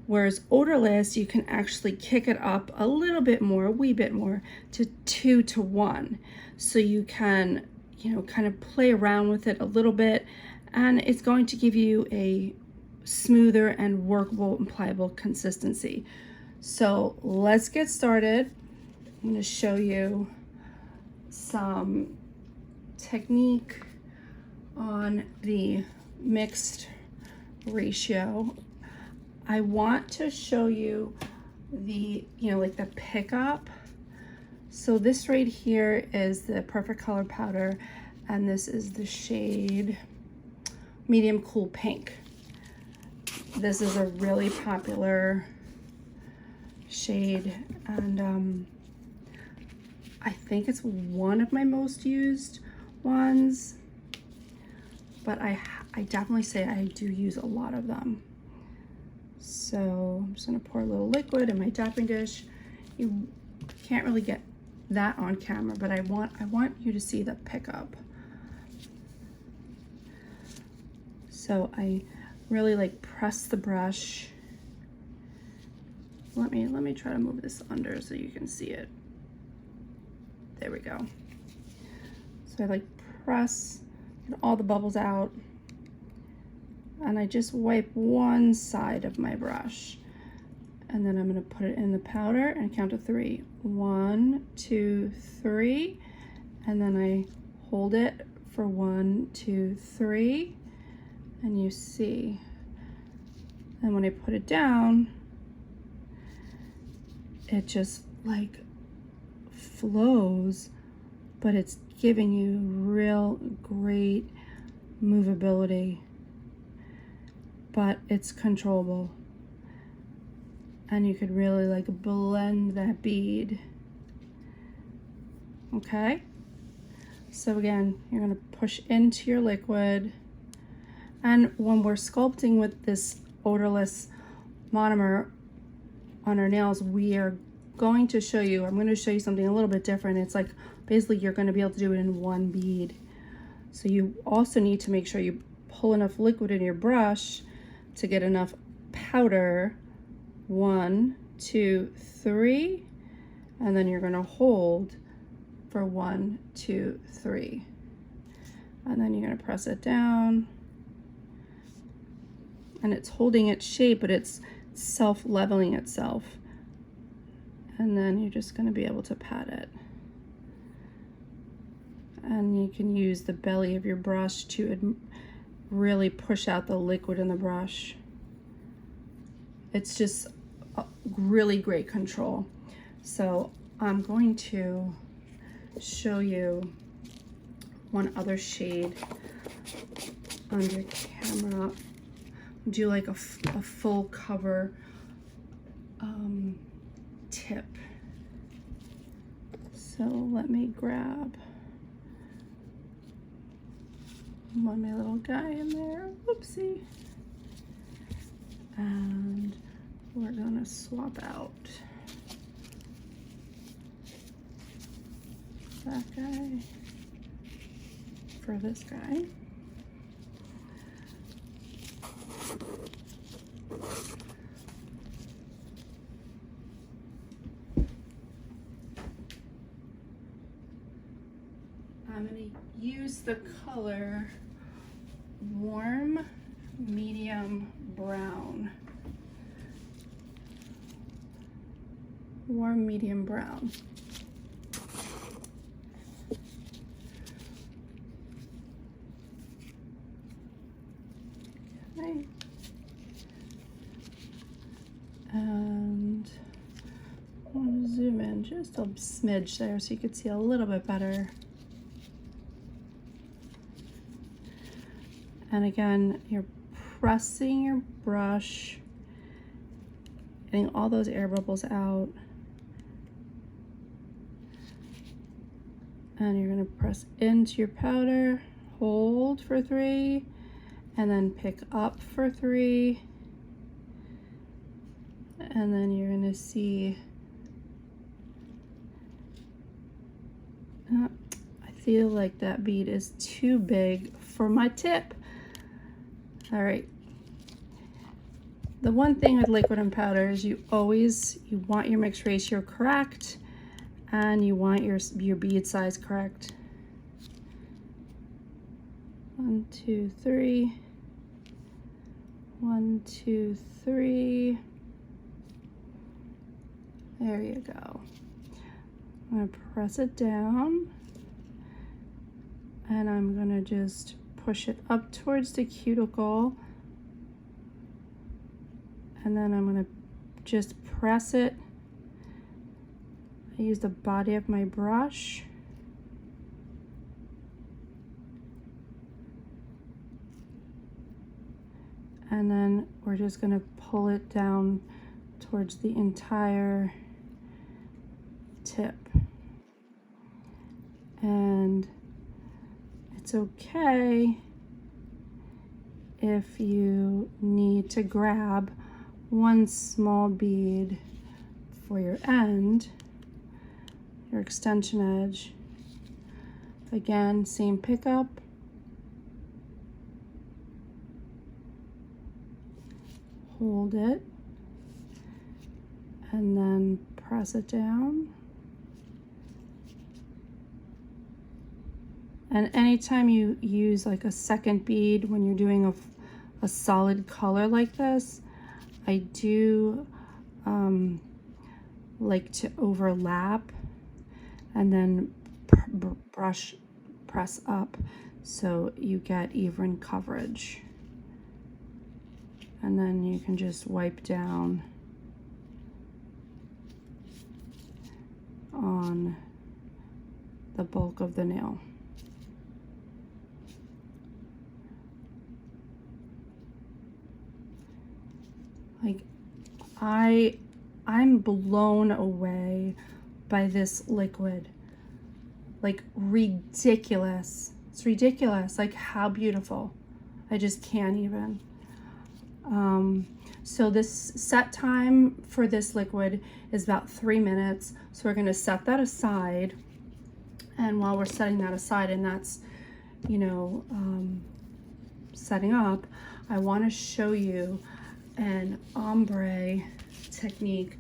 [SPEAKER 3] whereas odorless, you can actually kick it up a little bit more, a wee bit more, to 2 to 1. So you can, kind of play around with it a little bit, and it's going to give you a smoother and workable and pliable consistency. So let's get started. I'm going to show you some technique on the mixed ratio. I want to show you the, like the pickup. So this right here is the Perfect Color Powder, and this is the shade Medium Cool Pink. This is a really popular shade, and I think it's one of my most used ones, but I definitely say I do use a lot of them. So I'm just gonna pour a little liquid in my tapping dish. You can't really get that on camera, but I want you to see the pickup. So I really like press the brush. Let me try to move this under so you can see it. There we go. So I like press, get all the bubbles out, and I just wipe one side of my brush, and then I'm going to put it in the powder and count to 3. 1, 2, 3, and then I hold it for 1, 2, 3, and you see. And when I put it down, it just like flows, but it's giving you real great movability, but it's controllable, and you could really like blend that bead. Okay, so again, you're going to push into your liquid, and when we're sculpting with this odorless monomer on our nails, we are going to show you, I'm going to show you something a little bit different. It's like basically you're going to be able to do it in one bead. So you also need to make sure you pull enough liquid in your brush to get enough powder 1, 2, 3, and then you're going to hold for 1, 2, 3. And then you're going to press it down. And it's holding its shape, but it's self-leveling itself. And then you're just going to be able to pat it. And you can use the belly of your brush to really push out the liquid in the brush. It's just a really great control. So I'm going to show you one other shade under camera. Do like a full cover tip. So let me grab my little guy in there. Whoopsie. And we're gonna swap out that guy for this guy. I'm going to use the color warm medium brown. Warm medium brown. Okay. And I want to zoom in just a smidge there so you can see a little bit better. And again, you're pressing your brush, getting all those air bubbles out. And you're going to press into your powder, hold for 3, and then pick up for 3. And then you're going to see, I feel like that bead is too big for my tip. All right. The one thing with liquid and powder is you want your mix ratio correct, and you want your bead size correct. 1, 2, 3. 1, 2, 3. There you go. I'm going to press it down, and I'm going to just push it up towards the cuticle, and then I'm going to just press it. I use the body of my brush. And then we're just going to pull it down towards the entire tip. And it's okay if you need to grab one small bead for your end, your extension edge. Again, same pickup. Hold it and then press it down. And anytime you use like a second bead when you're doing a solid color like this, I do like to overlap and then press up so you get even coverage. And then you can just wipe down on the bulk of the nail. Like, I'm blown away by this liquid. Like, ridiculous. It's ridiculous, like how beautiful. I just can't even. So this set time for this liquid is about 3 minutes. So we're gonna set that aside. And while we're setting that aside, and that's, you know, setting up, I wanna show you an ombre technique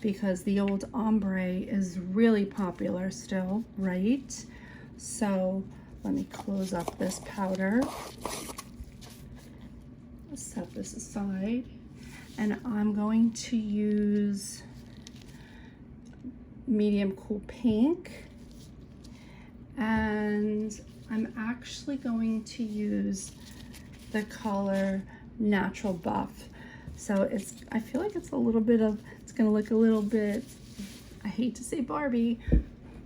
[SPEAKER 3] because the old ombre is really popular still, right? So let me close up this powder, set this aside, and I'm going to use medium cool pink, and I'm actually going to use the color Natural Buff. So I feel like it's gonna look a little bit, I hate to say Barbie,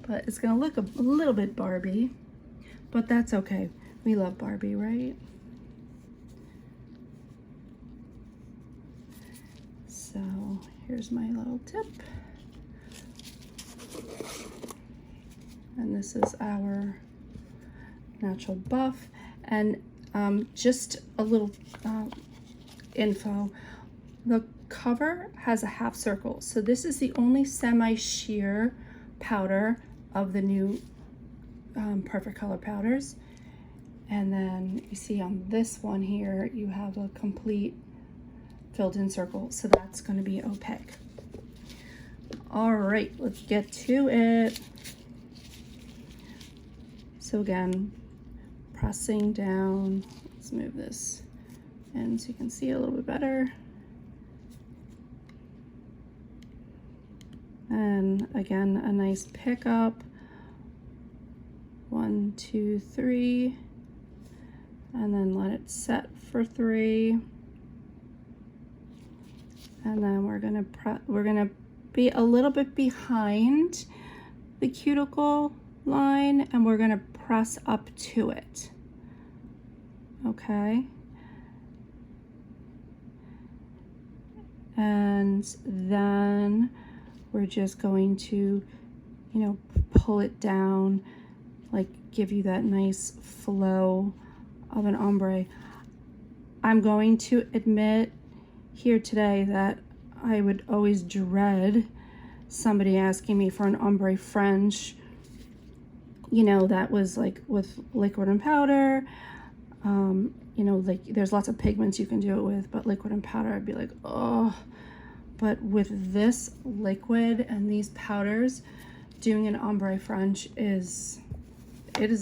[SPEAKER 3] but it's gonna look a little bit Barbie, but that's okay. We love Barbie, right? So here's my little tip. And this is our Natural Buff. And just a little info. The cover has a half circle. So this is the only semi-sheer powder of the new Perfect Color powders. And then you see on this one here, you have a complete filled in circle. So that's going to be opaque. All right, let's get to it. So again, pressing down, let's move this in so you can see a little bit better. And again, a nice pickup. 1, 2, 3, and then let it set for 3. And then we're gonna be a little bit behind the cuticle line, and we're gonna press up to it. Okay. And then we're just going to, pull it down, like give you that nice flow of an ombre. I'm going to admit here today that I would always dread somebody asking me for an ombre French, that was like with liquid and powder. Like there's lots of pigments you can do it with, but liquid and powder, I'd be like, oh. But with this liquid and these powders, doing an ombre French is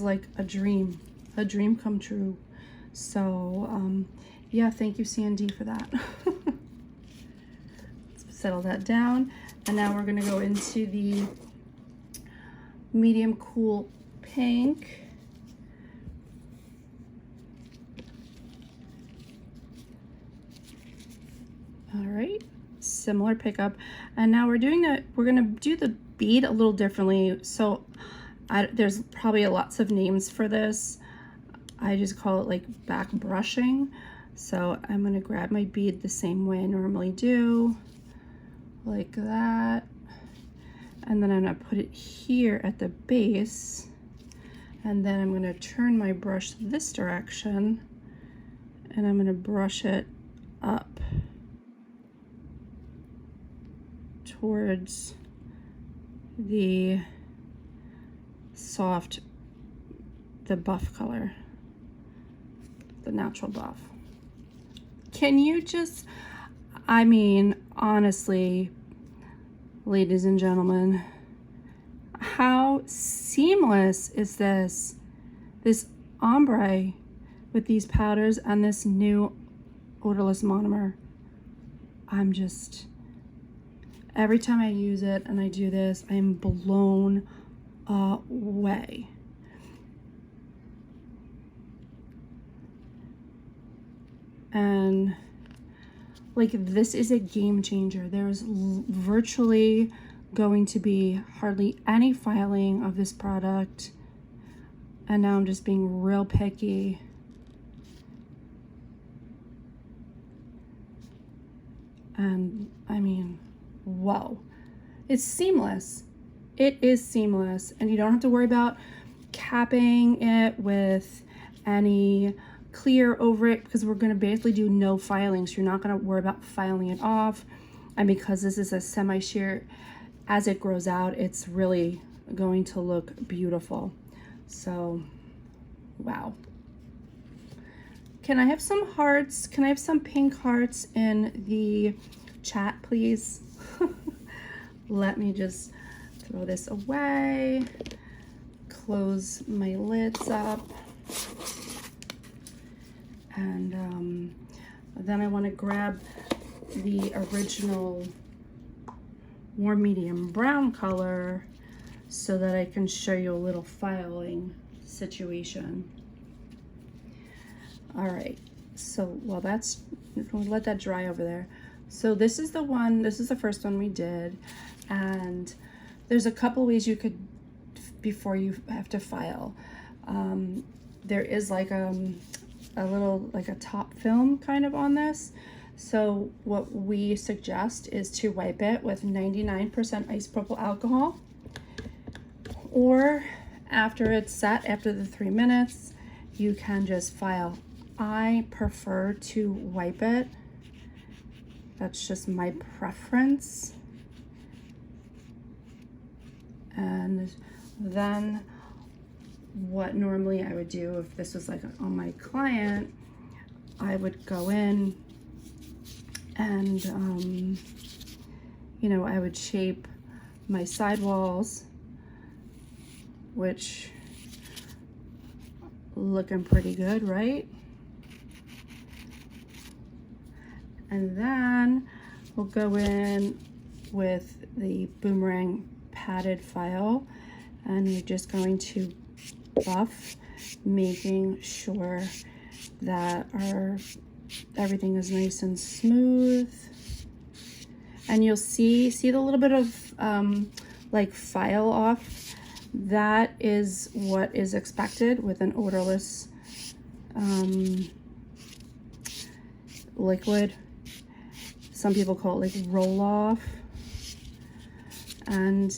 [SPEAKER 3] like a dream come true. So yeah, thank you CND for that. Let's settle that down. And now we're gonna go into the medium cool pink. All right, similar pickup. And now we're gonna do the bead a little differently. So there's probably lots of names for this. I just call it like back brushing. So I'm gonna grab my bead the same way I normally do, like that. And then I'm gonna put it here at the base. And then I'm gonna turn my brush this direction, and I'm gonna brush it up towards the buff color, the Natural Buff. Can you just, honestly, ladies and gentlemen, how seamless is this ombre with these powders and this new odorless monomer? Every time I use it and I do this, I am blown away. And like, this is a game changer. There's virtually going to be hardly any filing of this product. And now I'm just being real picky. And whoa, it's seamless. It is seamless, and you don't have to worry about capping it with any clear over it, because we're going to basically do no filing, so you're not going to worry about filing it off. And because this is a semi-sheer, as it grows out, it's really going to look beautiful. So wow. Can I have some hearts? Can I have some pink hearts in the chat, please? Let me just throw this away, close my lids up, and then I want to grab the original warm medium brown color so that I can show you a little filing situation. All right, so while that's, we'll let that dry over there. So this is the one, this is the first one we did, and there's a couple ways you could, before you have to file. There is like a little, like a top film kind of on this. So what we suggest is to wipe it with 99% isopropyl alcohol, or after it's set, after the 3 minutes, you can just file. I prefer to wipe it. That's just my preference. And then what normally I would do if this was like on my client, I would go in and you know, I would shape my sidewalls, which looking pretty good, right? And then we'll go in with the boomerang padded file, and you're just going to buff, making sure that everything is nice and smooth. And you'll see the little bit of like file off. That is what is expected with an odorless liquid. Some people call it like roll off. And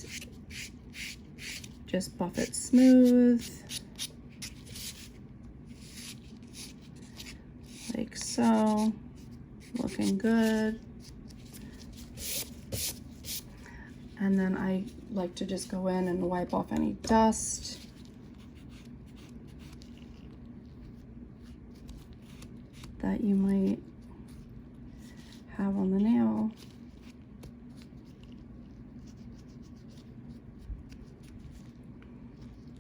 [SPEAKER 3] just buff it smooth, like so, looking good. And then I like to just go in and wipe off any dust. That you might have on the nail.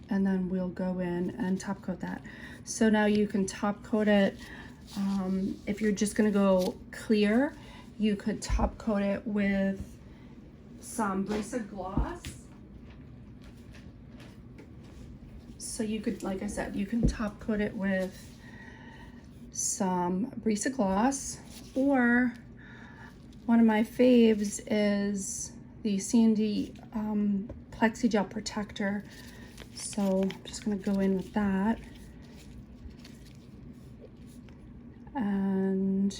[SPEAKER 3] And then we'll go in and top coat that. So now you can top coat it. If you're just gonna go clear, you could top coat it with some Brisa gloss. So you could, like I said, you can top coat it with some Brisa gloss, or one of my faves is the CND Plexi Gel Protector. So I'm just gonna go in with that. And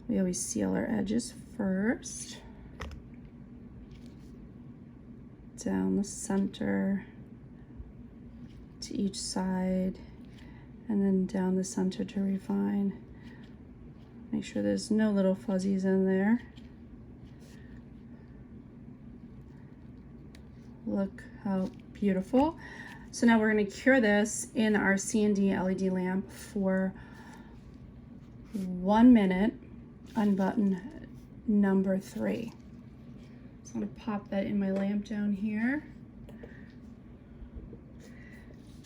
[SPEAKER 3] we always seal our edges first. Down the center to each side, and then down the center to refine. Make sure there's no little fuzzies in there. Look how beautiful. So now we're going to cure this in our CND LED lamp for 1 minute on button number 3. So I'm going to pop that in my lamp down here.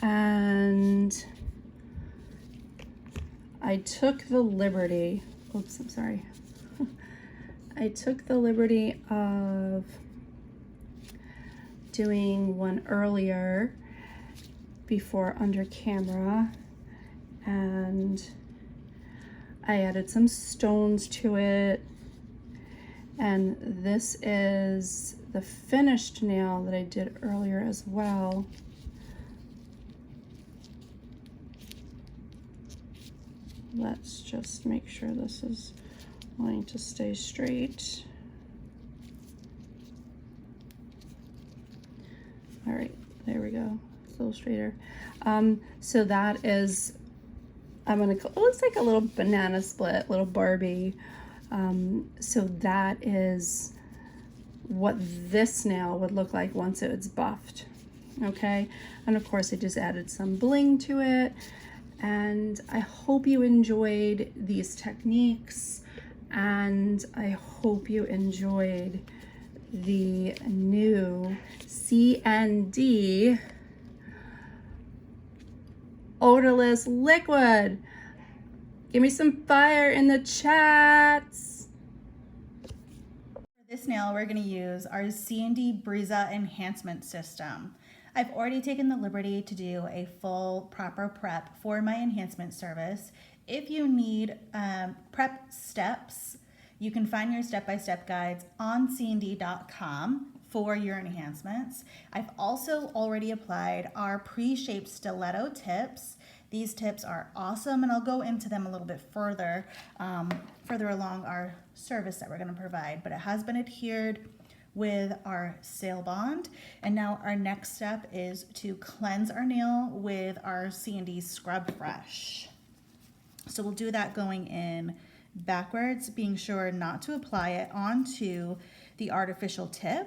[SPEAKER 3] And I took the liberty, oops, I'm sorry. I took the liberty of doing one earlier before under camera, and I added some stones to it. And this is the finished nail that I did earlier as well. Let's just make sure this is wanting to stay straight. All right, there we go. It's a little straighter. So that is, I'm gonna call, it looks like a little banana split, little Barbie. So that is what this nail would look like once it's buffed. Okay, and of course I just added some bling to it. And I hope you enjoyed these techniques, and I hope you enjoyed the new CND odorless liquid. Give me some fire in the chats.
[SPEAKER 2] For this nail, we're going to use our CND Brisa enhancement system. I've already taken the liberty to do a full proper prep for my enhancement service. If you need prep steps, you can find your step-by-step guides on cnd.com for your enhancements. I've also already applied our pre-shaped stiletto tips. These tips are awesome, and I'll go into them a little bit further along our service that we're going to provide. But it has been adhered with our sale bond, and now our next step is to cleanse our nail with our CND Scrub Fresh. So we'll do that going in backwards, being sure not to apply it onto the artificial tip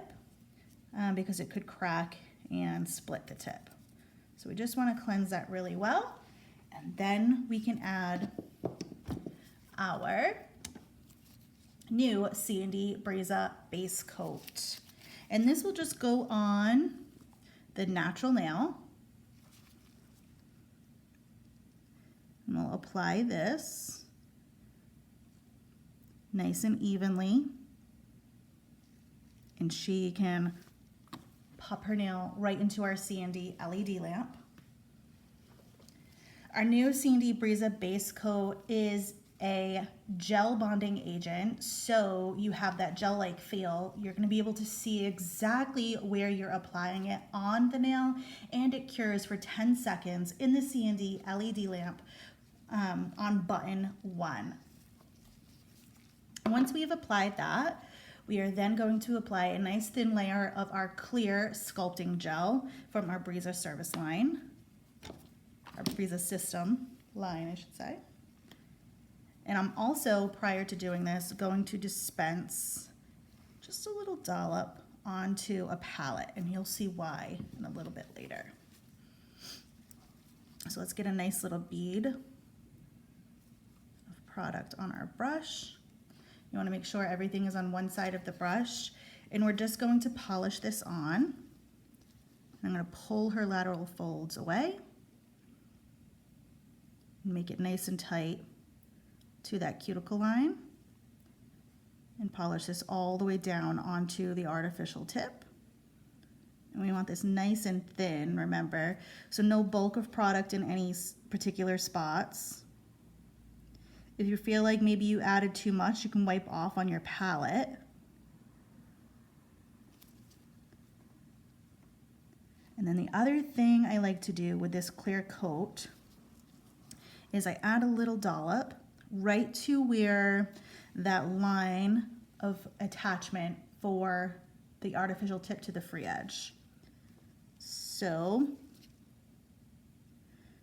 [SPEAKER 2] because it could crack and split the tip. So we just want to cleanse that really well, and then we can add our new CND Brisa base coat. And this will just go on the natural nail. And we'll apply this nice and evenly. And she can pop her nail right into our CND LED lamp. Our new CND Brisa base coat is a gel bonding agent, so you have that gel-like feel. You're going to be able to see exactly where you're applying it on the nail, and it cures for 10 seconds in the CND LED lamp on button 1. Once we have applied that, we are then going to apply a nice thin layer of our clear sculpting gel from our Brisa service line, our Brisa system line, I should say. And I'm also, prior to doing this, going to dispense just a little dollop onto a palette, and you'll see why in a little bit later. So let's get a nice little bead of product on our brush. You want to make sure everything is on one side of the brush, and we're just going to polish this on. I'm going to pull her lateral folds away and make it nice and tight to that cuticle line, and polish this all the way down onto the artificial tip. And we want this nice and thin, remember, so no bulk of product in any particular spots. If you feel like maybe you added too much, you can wipe off on your palette. And then the other thing I like to do with this clear coat is I add a little dollop right to where that line of attachment for the artificial tip to the free edge. So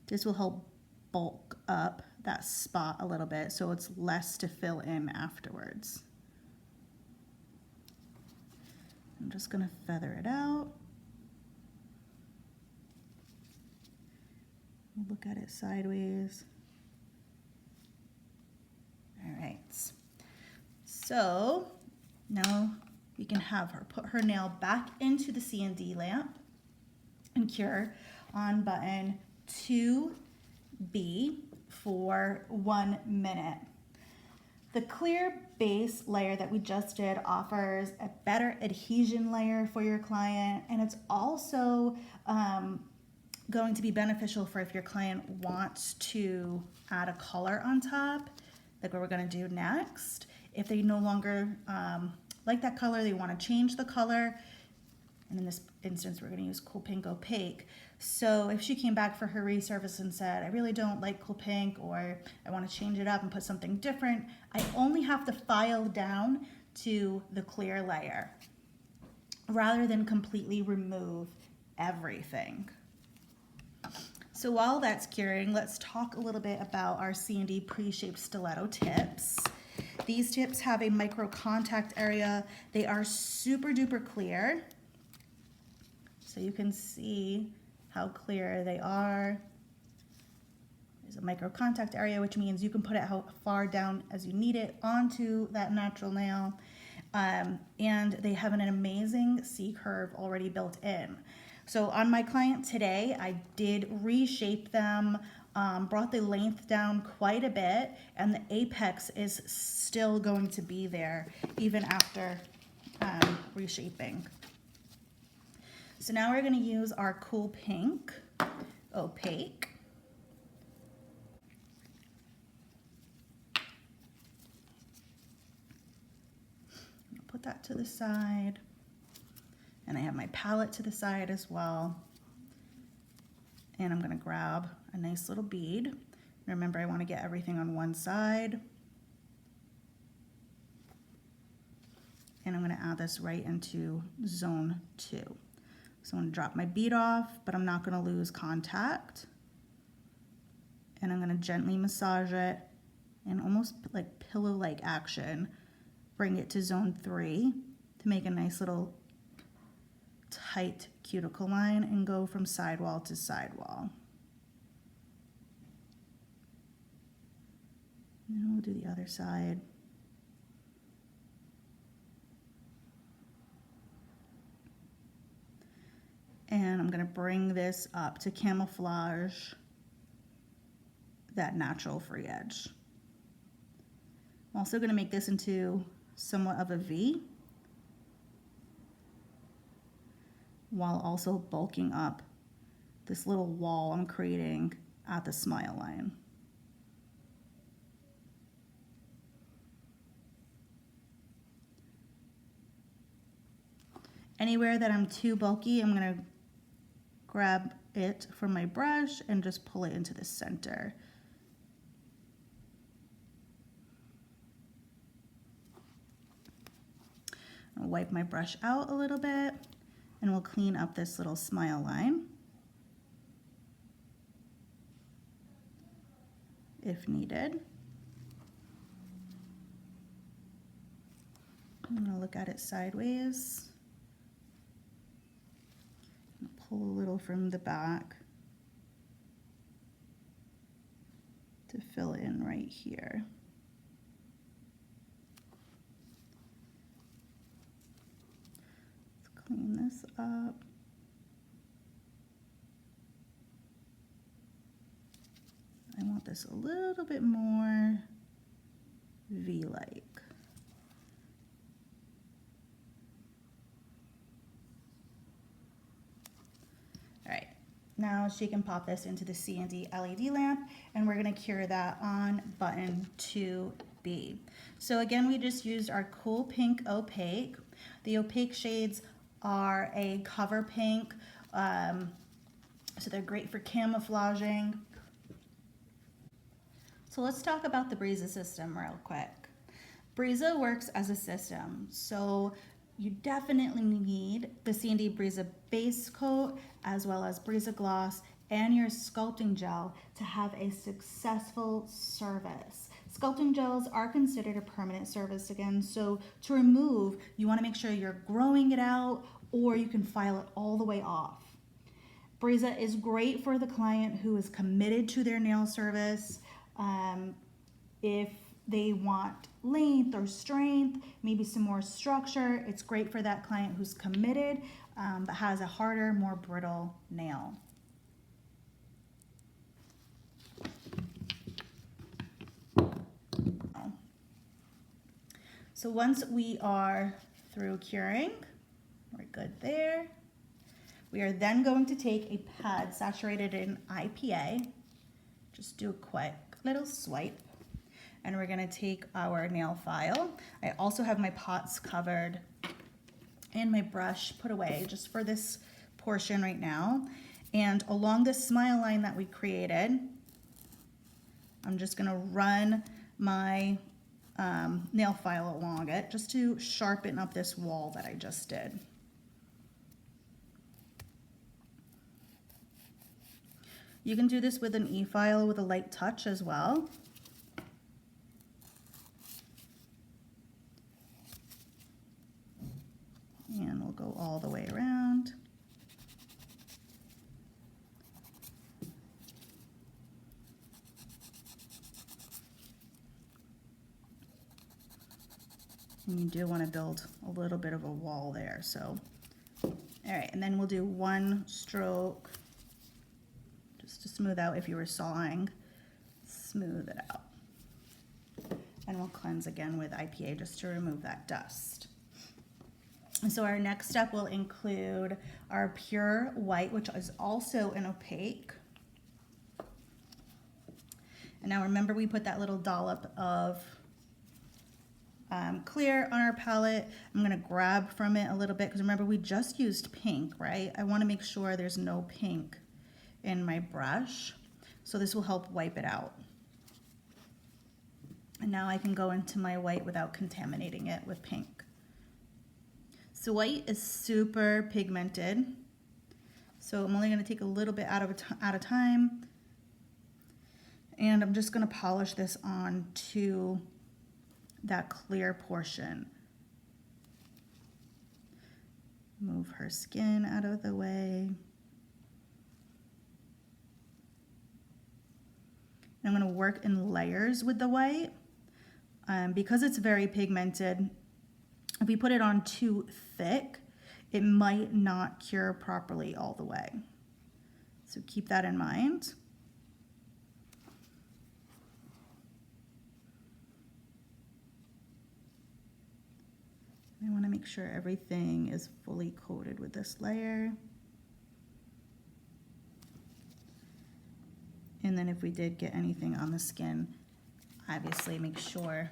[SPEAKER 2] this will help bulk up that spot a little bit so it's less to fill in afterwards. I'm just going to feather it out. Look at it sideways. All right, so now we can have her put her nail back into the CND lamp and cure on button 2B for 1 minute. The clear base layer that we just did offers a better adhesion layer for your client, and it's also going to be beneficial for if your client wants to add a color on top, like what we're going to do next. If they no longer like that color, they want to change the color, and in this instance we're going to use Cool Pink Opaque. So if she came back for her resurface and said, I really don't like Cool Pink, or I want to change it up and put something different, I only have to file down to the clear layer rather than completely remove everything. So while that's curing, let's talk a little bit about our CND pre-shaped stiletto tips. These tips have a micro contact area. They are super duper clear. So you can see how clear they are. There's a micro contact area, which means you can put it how far down as you need it onto that natural nail. And they have an amazing C curve already built in. So on my client today, I did reshape them, brought the length down quite a bit, and the apex is still going to be there even after reshaping. So now we're going to use our cool pink opaque. Put that to the side, and I have my palette to the side as well. And I'm going to grab a nice little bead. Remember, I want to get everything on one side. And I'm going to add this right into zone 2. So I'm going to drop my bead off, but I'm not going to lose contact. And I'm going to gently massage it and almost like pillow-like action, bring it to zone 3 to make a nice little tight cuticle line and go from sidewall to sidewall. And we'll do the other side. And I'm going to bring this up to camouflage that natural free edge. I'm also going to make this into somewhat of a V, while also bulking up this little wall I'm creating at the smile line. Anywhere that I'm too bulky, I'm going to grab it from my brush and just pull it into the center. I'll wipe my brush out a little bit, and we'll clean up this little smile line if needed. I'm going to look at it sideways. Pull a little from the back to fill in right here. Let's clean this up. I want this a little bit more V-like. Now she can pop this into the CND LED lamp, and we're going to cure that on button 2B. So again, we just used our cool pink opaque. The opaque shades are a cover pink, so they're great for camouflaging. So let's talk about the Brisa system real quick. Brisa works as a system, so you definitely need the CND Brisa base coat as well as Brisa gloss and your sculpting gel to have a successful service. Sculpting gels are considered a permanent service again, so to remove, you want to make sure you're growing it out, or you can file it all the way off. Brisa is great for the client who is committed to their nail service. If they want length or strength, maybe some more structure, it's great for that client who's committed but has a harder, more brittle nail. So once we are through curing, we're good there. We are then going to take a pad saturated in IPA, just do a quick little swipe, and we're going to take our nail file. I also have my pots covered and my brush put away just for this portion right now. And along this smile line that we created, I'm just going to run my nail file along it just to sharpen up this wall that I just did. You can do this with an e-file with a light touch as well. And we'll go all the way around. And you do want to build a little bit of a wall there. So, all right, and then we'll do one stroke just to smooth out. If you were sawing, smooth it out. And we'll cleanse again with IPA just to remove that dust. And so our next step will include our pure white, which is also an opaque. And now remember, we put that little dollop of clear on our palette. I'm gonna grab from it a little bit because remember we just used pink, right? I wanna make sure there's no pink in my brush. So this will help wipe it out. And now I can go into my white without contaminating it with pink. So white is super pigmented. So I'm only gonna take a little bit at a time. And I'm just gonna polish this on to that clear portion. Move her skin out of the way. I'm gonna work in layers with the white. Because it's very pigmented, if we put it on too thick, it might not cure properly all the way. So keep that in mind. I want to make sure everything is fully coated with this layer. And then if we did get anything on the skin, obviously make sure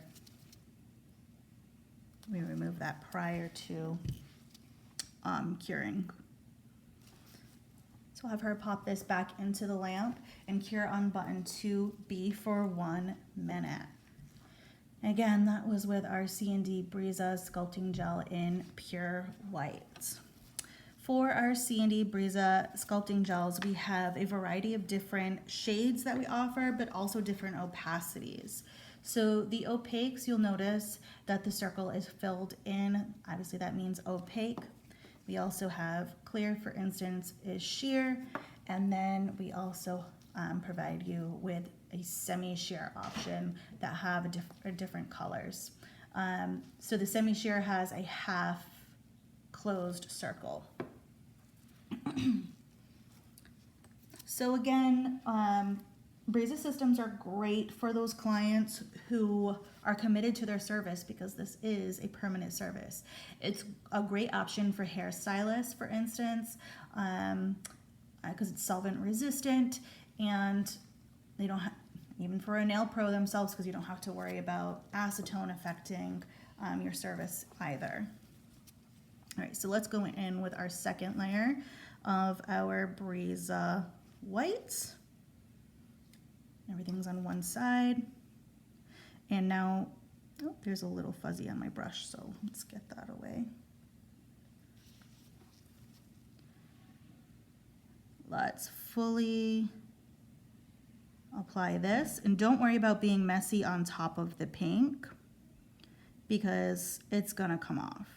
[SPEAKER 2] we remove that prior to curing. So I'll have her pop this back into the lamp and cure on button 2B for 1 minute. Again, that was with our CND Breeza Sculpting Gel in pure white. For our CND Breeza Sculpting Gels, we have a variety of different shades that we offer, but also different opacities. So the opaques, you'll notice that the circle is filled in. Obviously that means opaque. We also have clear, for instance, is sheer. And then we also provide you with a semi-sheer option that have different colors. So the semi-sheer has a half closed circle. So again, Breeza systems are great for those clients who are committed to their service because this is a permanent service. It's a great option for hairstylists, for instance, because it's solvent resistant, and they don't have, even for a nail pro themselves, because you don't have to worry about acetone affecting your service either. All right, so let's go in with our second layer of our Breeza white. Everything's on one side. And now, oh, there's a little fuzzy on my brush, so let's get that away. Let's fully apply this. And don't worry about being messy on top of the pink because it's gonna come off.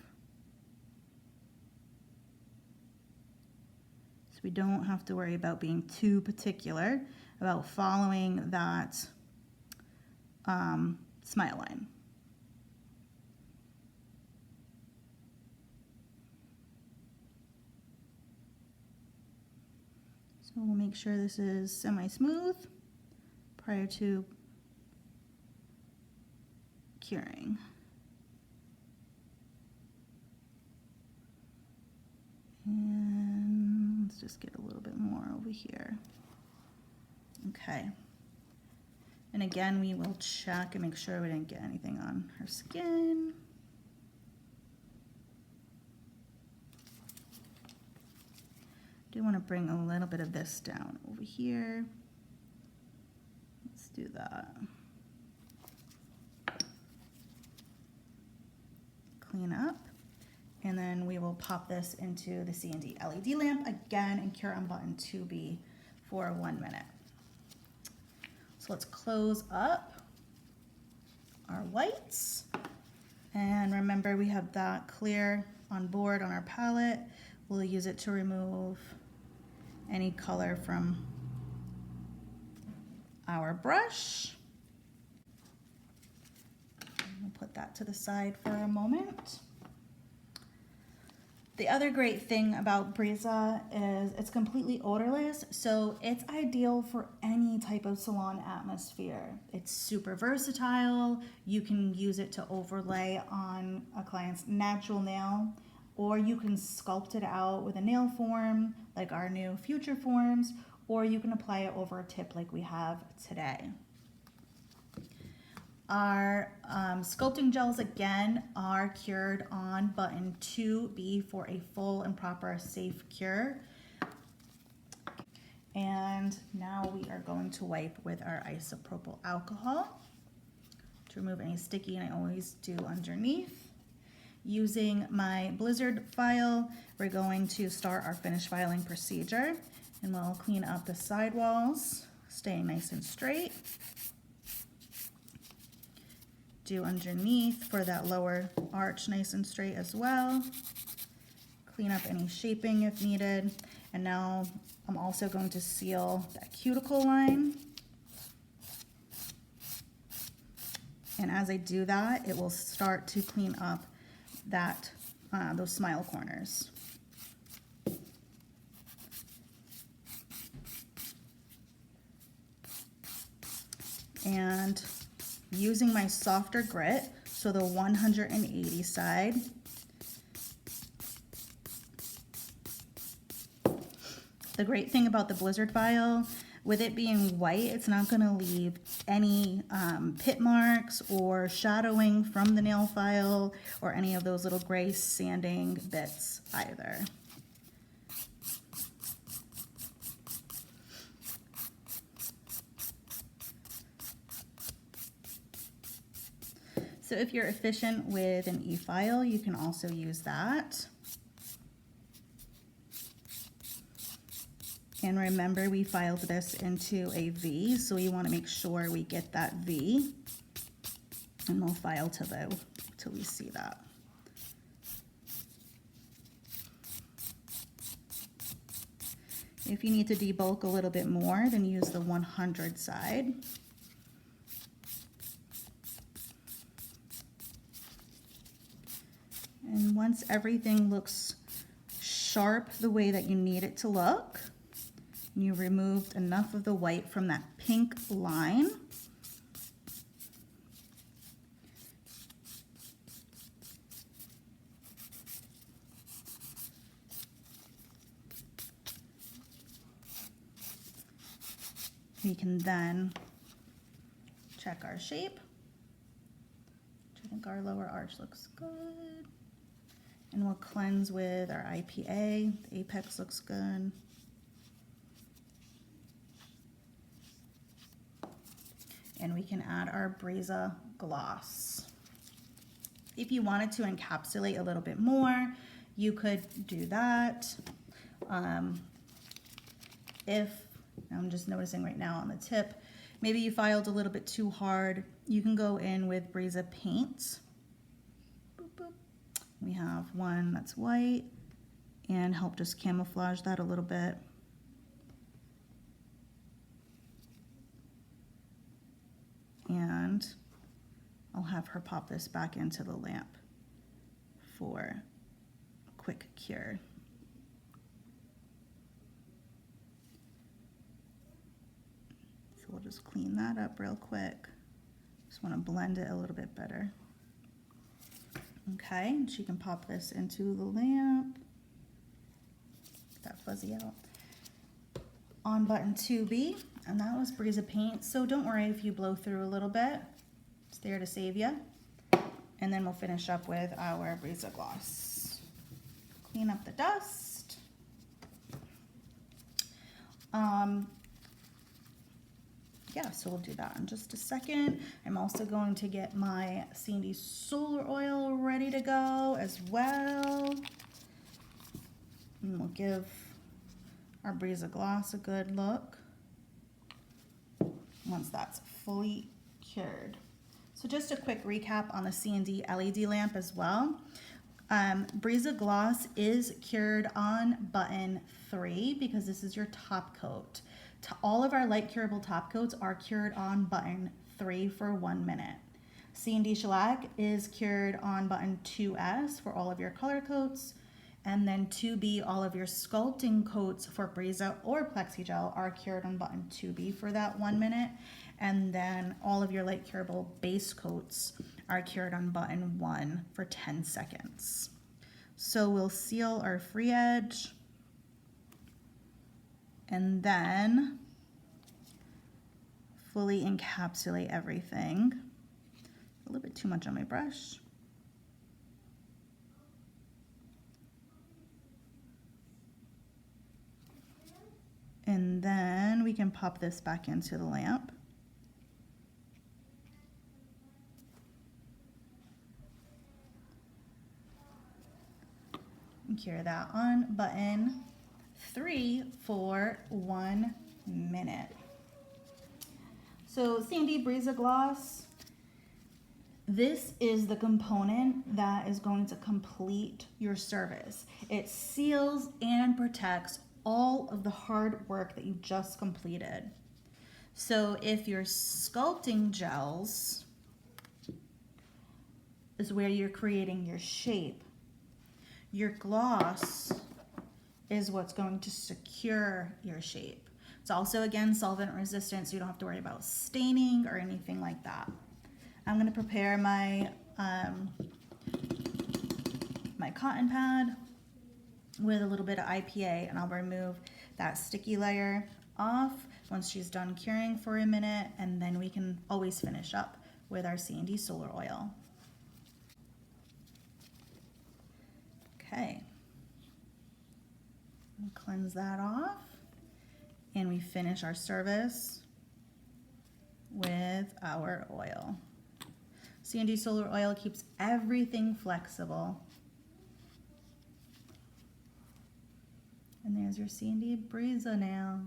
[SPEAKER 2] So we don't have to worry about being too particular about following that smile line. So we'll make sure this is semi-smooth prior to curing. And let's just get a little bit more over here. Okay. And again, we will check and make sure we didn't get anything on her skin. Do want to bring a little bit of this down over here. Let's do that. Clean up. And then we will pop this into the CND LED lamp again and cure on button 2B for 1 minute. So let's close up our whites. And remember, we have that clear on board on our palette. We'll use it to remove any color from our brush. We'll put that to the side for a moment. The other great thing about Brisa is it's completely odorless, so it's ideal for any type of salon atmosphere. It's super versatile. You can use it to overlay on a client's natural nail, or you can sculpt it out with a nail form like our new Future forms, or you can apply it over a tip like we have today. Our sculpting gels, again, are cured on button 2B for a full and proper safe cure. And now we are going to wipe with our isopropyl alcohol to remove any sticky, and I always do underneath. Using my Blizzard file, we're going to start our finish filing procedure, and we'll clean up the sidewalls, staying nice and straight. Do underneath for that lower arch nice and straight as well. Clean up any shaping if needed. And now I'm also going to seal that cuticle line. And as I do that, it will start to clean up that those smile corners. And using my softer grit, so the 180 side, the great thing about the Blizzard file, with it being white, it's not going to leave any pit marks or shadowing from the nail file or any of those little gray sanding bits either. So if you're efficient with an e-file, you can also use that. And remember, we filed this into a V, so we want to make sure we get that V. And we'll file till we see that. If you need to debulk a little bit more, then use the 100 side. And once everything looks sharp the way that you need it to look, you removed enough of the white from that pink line, we can then check our shape. I think our lower arch looks good. And we'll cleanse with our IPA. The apex looks good. And we can add our Brisa gloss. If you wanted to encapsulate a little bit more, you could do that. If, I'm just noticing right now on the tip, maybe you filed a little bit too hard, you can go in with Brisa paint. Boop, boop. We have one that's white and help just camouflage that a little bit. And I'll have her pop this back into the lamp for a quick cure. So we'll just clean that up real quick. Just want to blend it a little bit better. Okay, and she can pop this into the lamp. Get that fuzzy out. On button 2B, and that was Brisa paint. So don't worry if you blow through a little bit. It's there to save you. And then we'll finish up with our Brisa gloss. Clean up the dust. Yeah, so we'll do that in just a second. I'm also going to get my CND solar oil ready to go as well. And we'll give our Brisa gloss a good look once that's fully cured. So just a quick recap on the CND LED lamp as well. Brisa gloss is cured on button 3 because this is your top coat. All of our light curable top coats are cured on button 3 for 1 minute. CND Shellac is cured on button 2S for all of your color coats. And then 2B, all of your sculpting coats for Brisa or PlexiGel are cured on button 2B for that 1 minute. And then all of your light curable base coats are cured on button 1 for 10 seconds. So we'll seal our free edge and then fully encapsulate everything. A little bit too much on my brush. And then we can pop this back into the lamp. And cure that on button 3 for 1 minute. So CND Brisa Gloss, this is the component that is going to complete your service. It seals and protects all of the hard work that you just completed. So if your sculpting gels is where you're creating your shape, your gloss is what's going to secure your shape. It's also, again, solvent resistant, so you don't have to worry about staining or anything like that. I'm going to prepare my my cotton pad with a little bit of IPA, and I'll remove that sticky layer off once she's done curing for a minute, and then we can always finish up with our CND solar oil. Okay. We'll cleanse that off, and we finish our service with our oil. CND solar oil keeps everything flexible. And there's your CND Brisa now.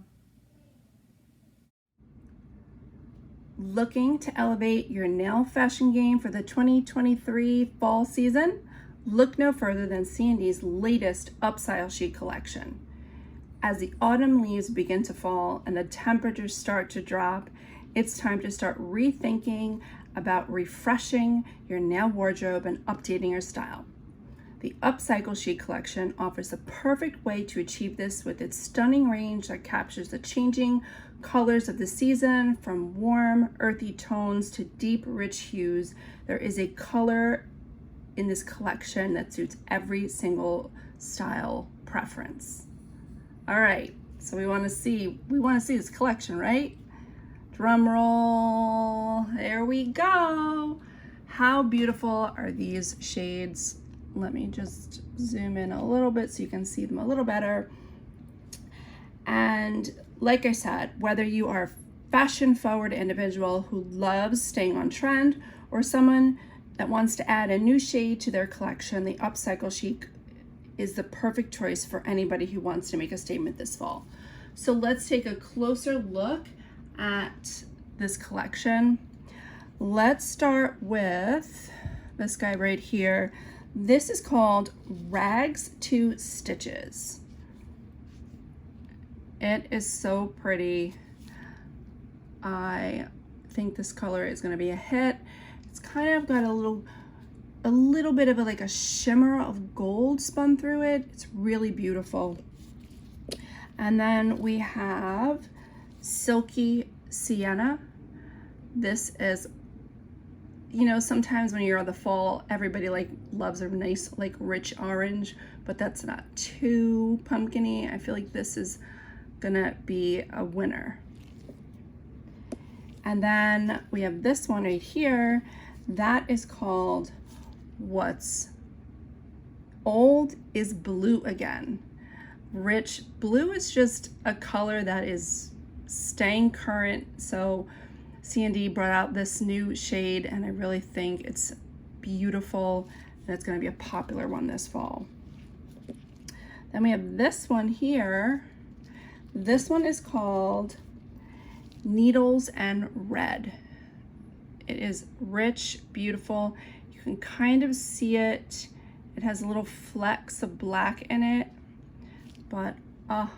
[SPEAKER 3] Looking to elevate your nail fashion game for the 2023 fall season? Look no further than CND's latest Upcycle Chic collection. As the autumn leaves begin to fall and the temperatures start to drop, it's time to start rethinking about refreshing your nail wardrobe and updating your style. The Upcycle Chic collection offers the perfect way to achieve this with its stunning range that captures the changing colors of the season, from warm, earthy tones to deep, rich hues. There is a color in this collection that suits every single style preference. All right, so we want to see this collection, right? Drum roll, there we go. How beautiful are these shades? Let me just zoom in a little bit so you can see them a little better. And like I said, whether you are a fashion forward individual who loves staying on trend or someone that wants to add a new shade to their collection, the Upcycle Chic is the perfect choice for anybody who wants to make a statement this fall. So let's take a closer look at this collection. Let's start with this guy right here. This is called Rags to Stitches. It is so pretty. I think this color is going to be a hit. It's kind of got a little bit of like a shimmer of gold spun through it. It's really beautiful. And then we have Silky Sienna. This is, you know, sometimes when you're in the fall, everybody loves a nice rich orange, but that's not too pumpkin-y. I feel like this is gonna be a winner. And then we have this one right here. That is called What's Old is Blue Again. Rich blue is just a color that is staying current. So CND brought out this new shade, and I really think it's beautiful, and it's going to be a popular one this fall. Then we have this one here. This one is called Needles and Red. It is rich, beautiful. You can kind of see it. It has little flecks of black in it, but I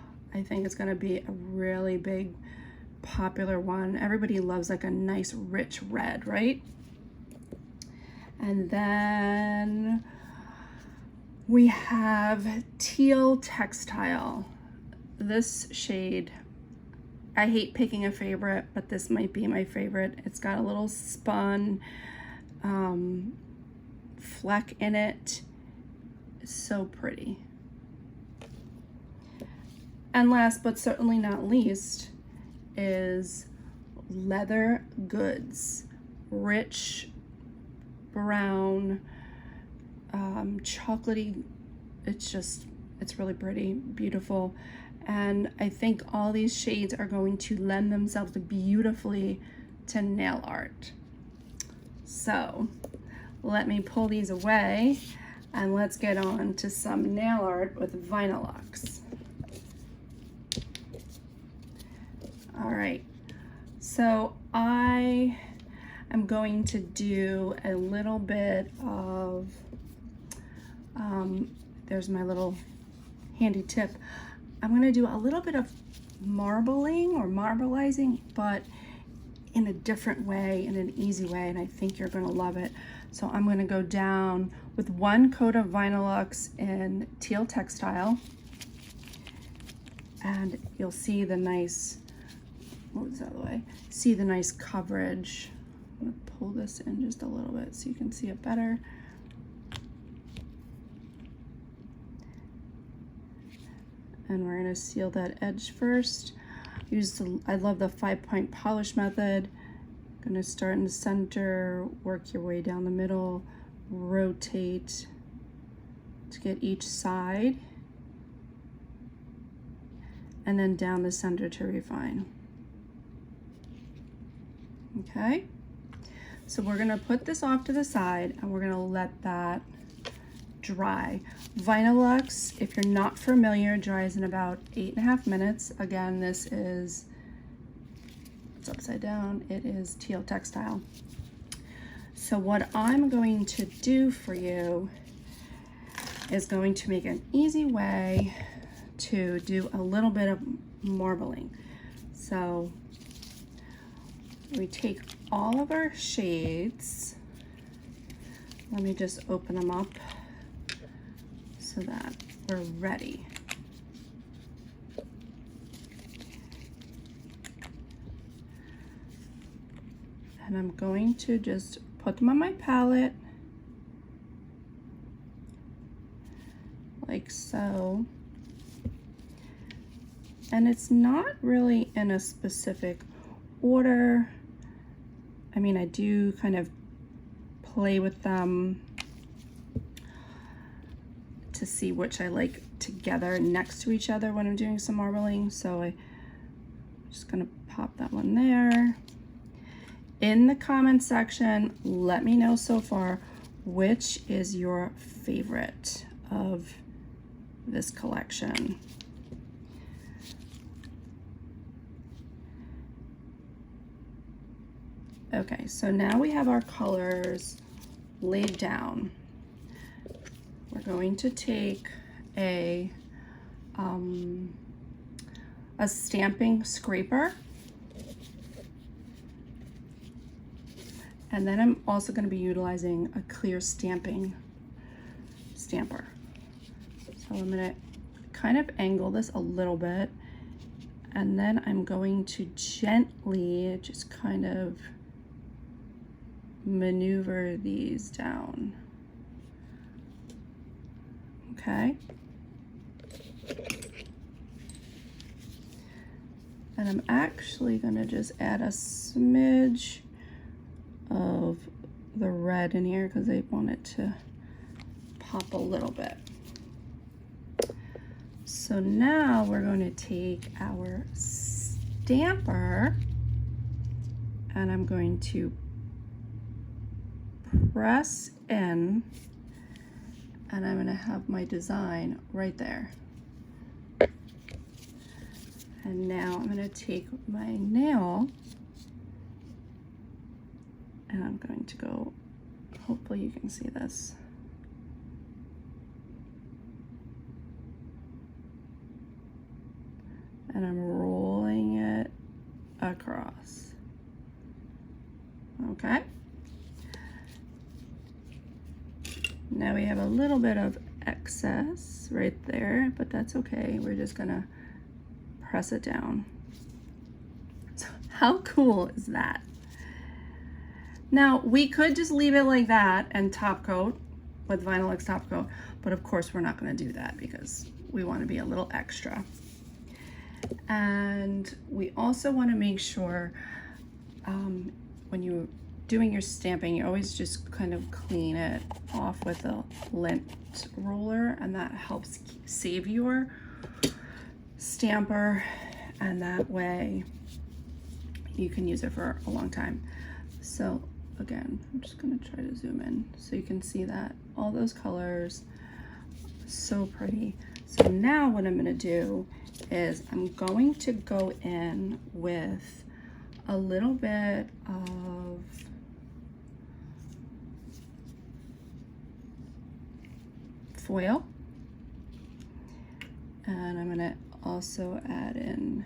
[SPEAKER 3] think it's going to be a really big popular one. Everybody loves like a nice rich red, right? And then we have teal textile. This shade, I hate picking a favorite, but this might be my favorite. It's got a little spun fleck in it. It's so pretty. And last but certainly not least is leather goods. Rich brown, chocolatey. It's really pretty, beautiful. And I think all these shades are going to lend themselves beautifully to nail art. So let me pull these away and let's get on to some nail art with Vinylux. All right, so I am going to do a little bit of, there's my little handy tip. I'm gonna do a little bit of marbling or marbleizing, but in a different way, in an easy way, and I think you're gonna love it. So I'm gonna go down with one coat of Vinylux in teal textile, and you'll see the nice, move this out of the way, see the nice coverage. I'm gonna pull this in just a little bit so you can see it better. And we're gonna seal that edge first. I love the 5-point polish method. Gonna start in the center, work your way down the middle, rotate to get each side, and then down the center to refine. Okay, so we're gonna put this off to the side and we're gonna let that dry. Vinylux, if you're not familiar, dries in about 8.5 minutes. Again, this is, it's upside down, it is teal textile. So what I'm going to do for you is going to make an easy way to do a little bit of marbling. So we take all of our shades, let me just open them up so that we're ready. And I'm going to just put them on my palette like so. And it's not really in a specific order. I mean, I do kind of play with them to see which I like together next to each other when I'm doing some marbling. So I'm just gonna pop that one there. In the comment section, let me know so far which is your favorite of this collection. Okay, so now we have our colors laid down. We're going to take a stamping scraper, and then I'm also going to be utilizing a clear stamping stamper. So I'm going to kind of angle this a little bit, and then I'm going to gently just kind of maneuver these down. Okay. And I'm actually gonna just add a smidge of the red in here because I want it to pop a little bit. So now we're going to take our stamper and I'm going to press in, and I'm going to have my design right there. And now I'm going to take my nail and I'm going to go, hopefully you can see this. And I'm rolling it across. Okay. Now we have a little bit of excess right there, but that's okay. We're just gonna press it down. So how cool is that? Now we could just leave it like that and top coat with Vinyl X top coat, but of course we're not gonna do that because we wanna be a little extra. And we also wanna make sure when you're doing your stamping, you always just kind of clean it off with a lint roller, and that helps save your stamper, and that way you can use it for a long time. So again, I'm just gonna try to zoom in so you can see that all those colors, so pretty. So now what I'm gonna do is I'm going to go in with a little bit of foil, and I'm gonna also add in,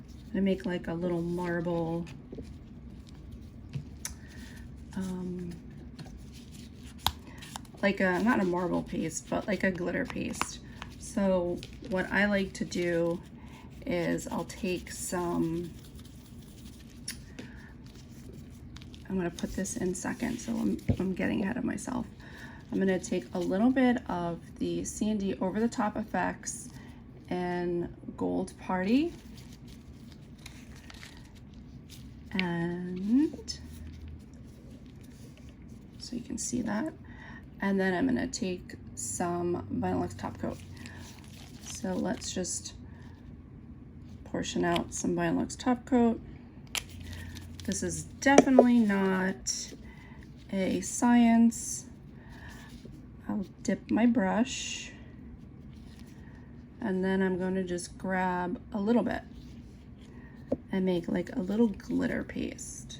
[SPEAKER 3] I'm gonna make like a little marble like a, not a marble paste, but like a glitter paste. So what I like to do is I'll take some, I'm gonna put this in second, so I'm getting ahead of myself. I'm gonna take a little bit of the CND Over the Top Effects and Gold Party, and so you can see that. And then I'm gonna take some Vinyl X top coat. So let's just portion out some Vinyl X top coat. This is definitely not a science. I'll dip my brush, and then I'm going to just grab a little bit and make like a little glitter paste.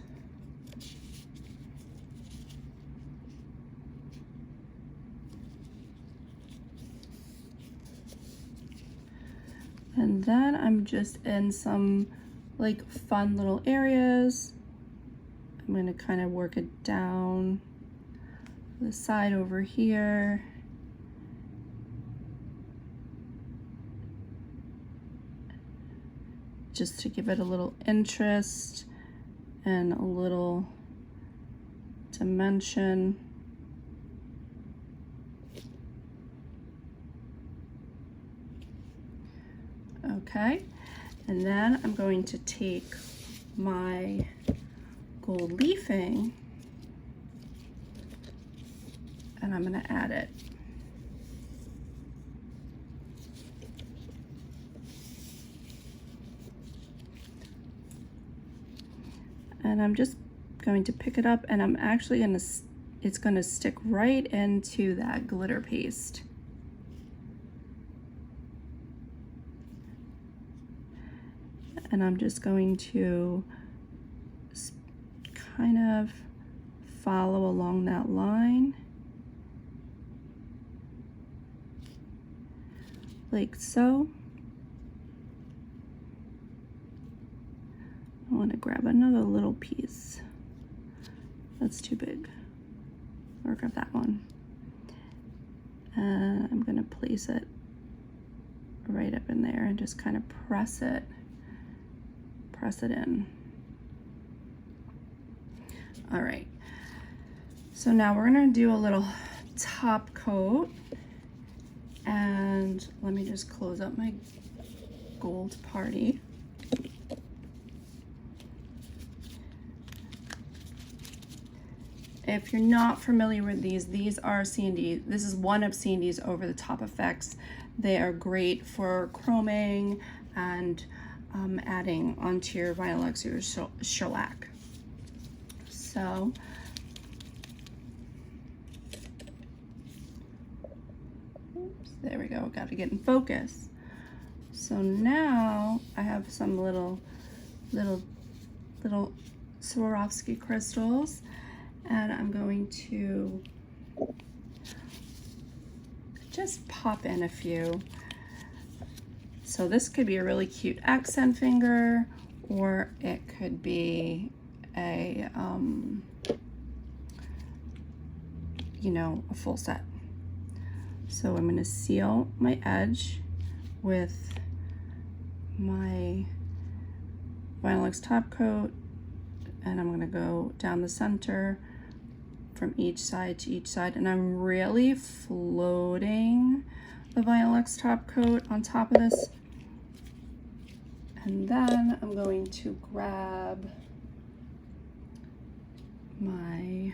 [SPEAKER 3] And then I'm just in some like fun little areas. I'm going to kind of work it down the side over here. Just to give it a little interest and a little dimension. Okay, and then I'm going to take my gold leafing and I'm going to add it. And I'm just going to pick it up, and I'm actually going to, it's going to stick right into that glitter paste. And I'm just going to kind of follow along that line, like so. I want to grab another little piece. That's too big. Or grab that one. And I'm going to place it right up in there and just kind of press it in. All right. So now we're going to do a little top coat. And let me just close up my gold party. If you're not familiar with these are CND. This is one of CND's over the top effects. They are great for chroming and adding onto your Vinyl X or your shellac. So oops, there we go, got to get in focus. So now I have some little Swarovski crystals, and I'm going to just pop in a few. So this could be a really cute accent finger, or it could be a you know, a full set. So I'm going to seal my edge with my Vinyl top coat, and I'm going to go down the center from each side to each side, and I'm really floating the Vinyl top coat on top of this. And then I'm going to grab my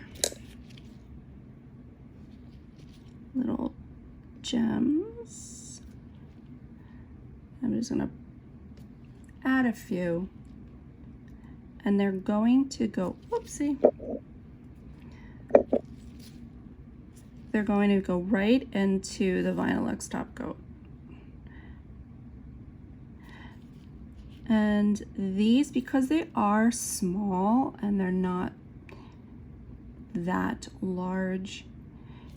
[SPEAKER 3] little gems. I'm just going to add a few, and they're going to go, whoopsie, they're going to go right into the Vinyl top coat. And these, because they are small and they're not that large,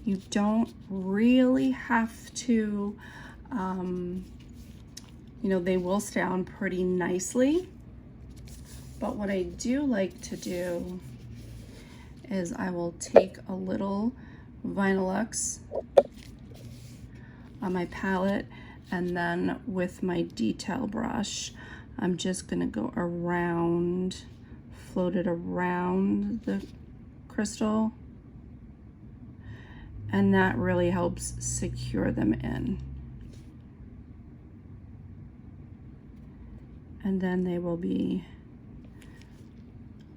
[SPEAKER 3] you don't really have to, you know, they will stay on pretty nicely. But what I do like to do is I will take a little Vinyl on my palette, and then with my detail brush, I'm just gonna go around, float it around the crystal, and that really helps secure them in. And then they will be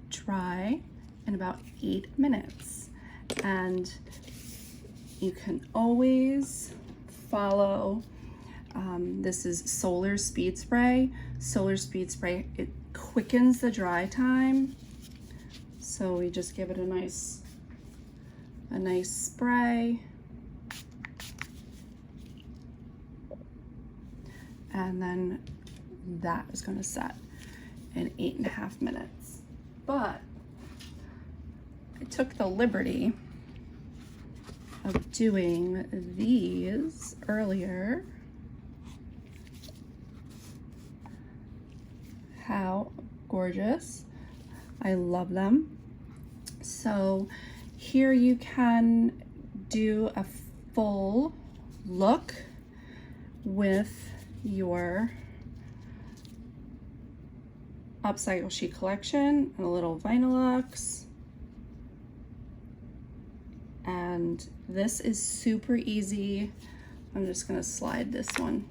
[SPEAKER 3] dry in about 8 minutes. And you can always follow, this is Solar Speed Spray. Solar Speed Spray, it quickens the dry time. So we just give it a nice spray. And then that is going to set in 8.5 minutes. But I took the liberty of doing these earlier. How gorgeous. I love them. So here you can do a full look with your Upcycle Chic collection and a little Vinyl. And this is super easy. I'm just gonna slide this one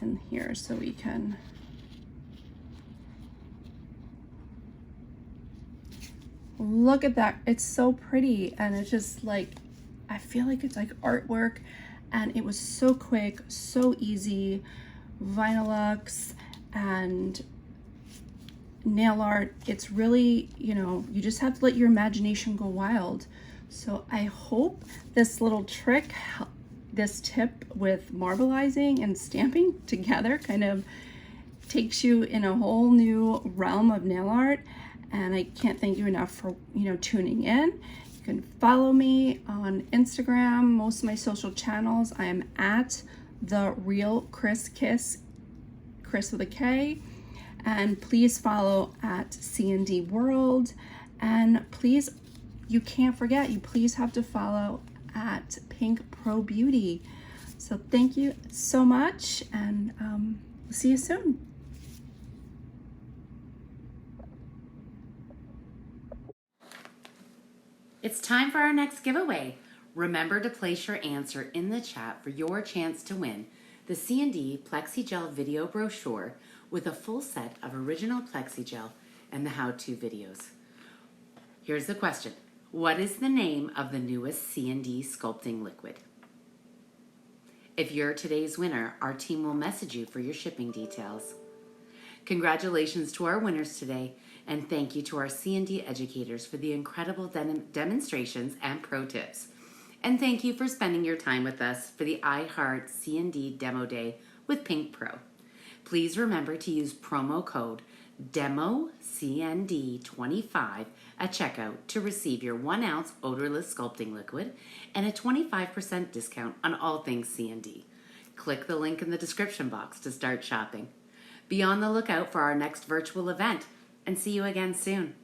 [SPEAKER 3] in here so we can look at that. It's so pretty, and it's just like, I feel like it's like artwork, and it was so quick, so easy. Vinyl and nail art, it's really, you know, you just have to let your imagination go wild. So I hope this little trick, this tip with marbleizing and stamping together kind of takes you in a whole new realm of nail art. And I can't thank you enough for, you know, tuning in. You can follow me on Instagram, most of my social channels. I am at The Real Chris Kiss, Chris with a K. And please follow at CND World. And please, you can't forget, you please have to follow at PinkPro Beauty. So thank you so much, and we'll see you soon.
[SPEAKER 1] It's time for our next giveaway. Remember to place your answer in the chat for your chance to win the CND Plexigel video brochure with a full set of original Plexigel and the how-to videos. Here's the question. What is the name of the newest CND sculpting liquid? If you're today's winner, our team will message you for your shipping details. Congratulations to our winners today, and thank you to our CND educators for the incredible demonstrations and pro tips. And thank you for spending your time with us for the iHeart CND Demo Day with PinkPro. Please remember to use promo code DEMOCND25 at checkout to receive your 1-ounce odorless sculpting liquid and a 25% discount on all things CND. Click the link in the description box to start shopping. Be on the lookout for our next virtual event, and see you again soon.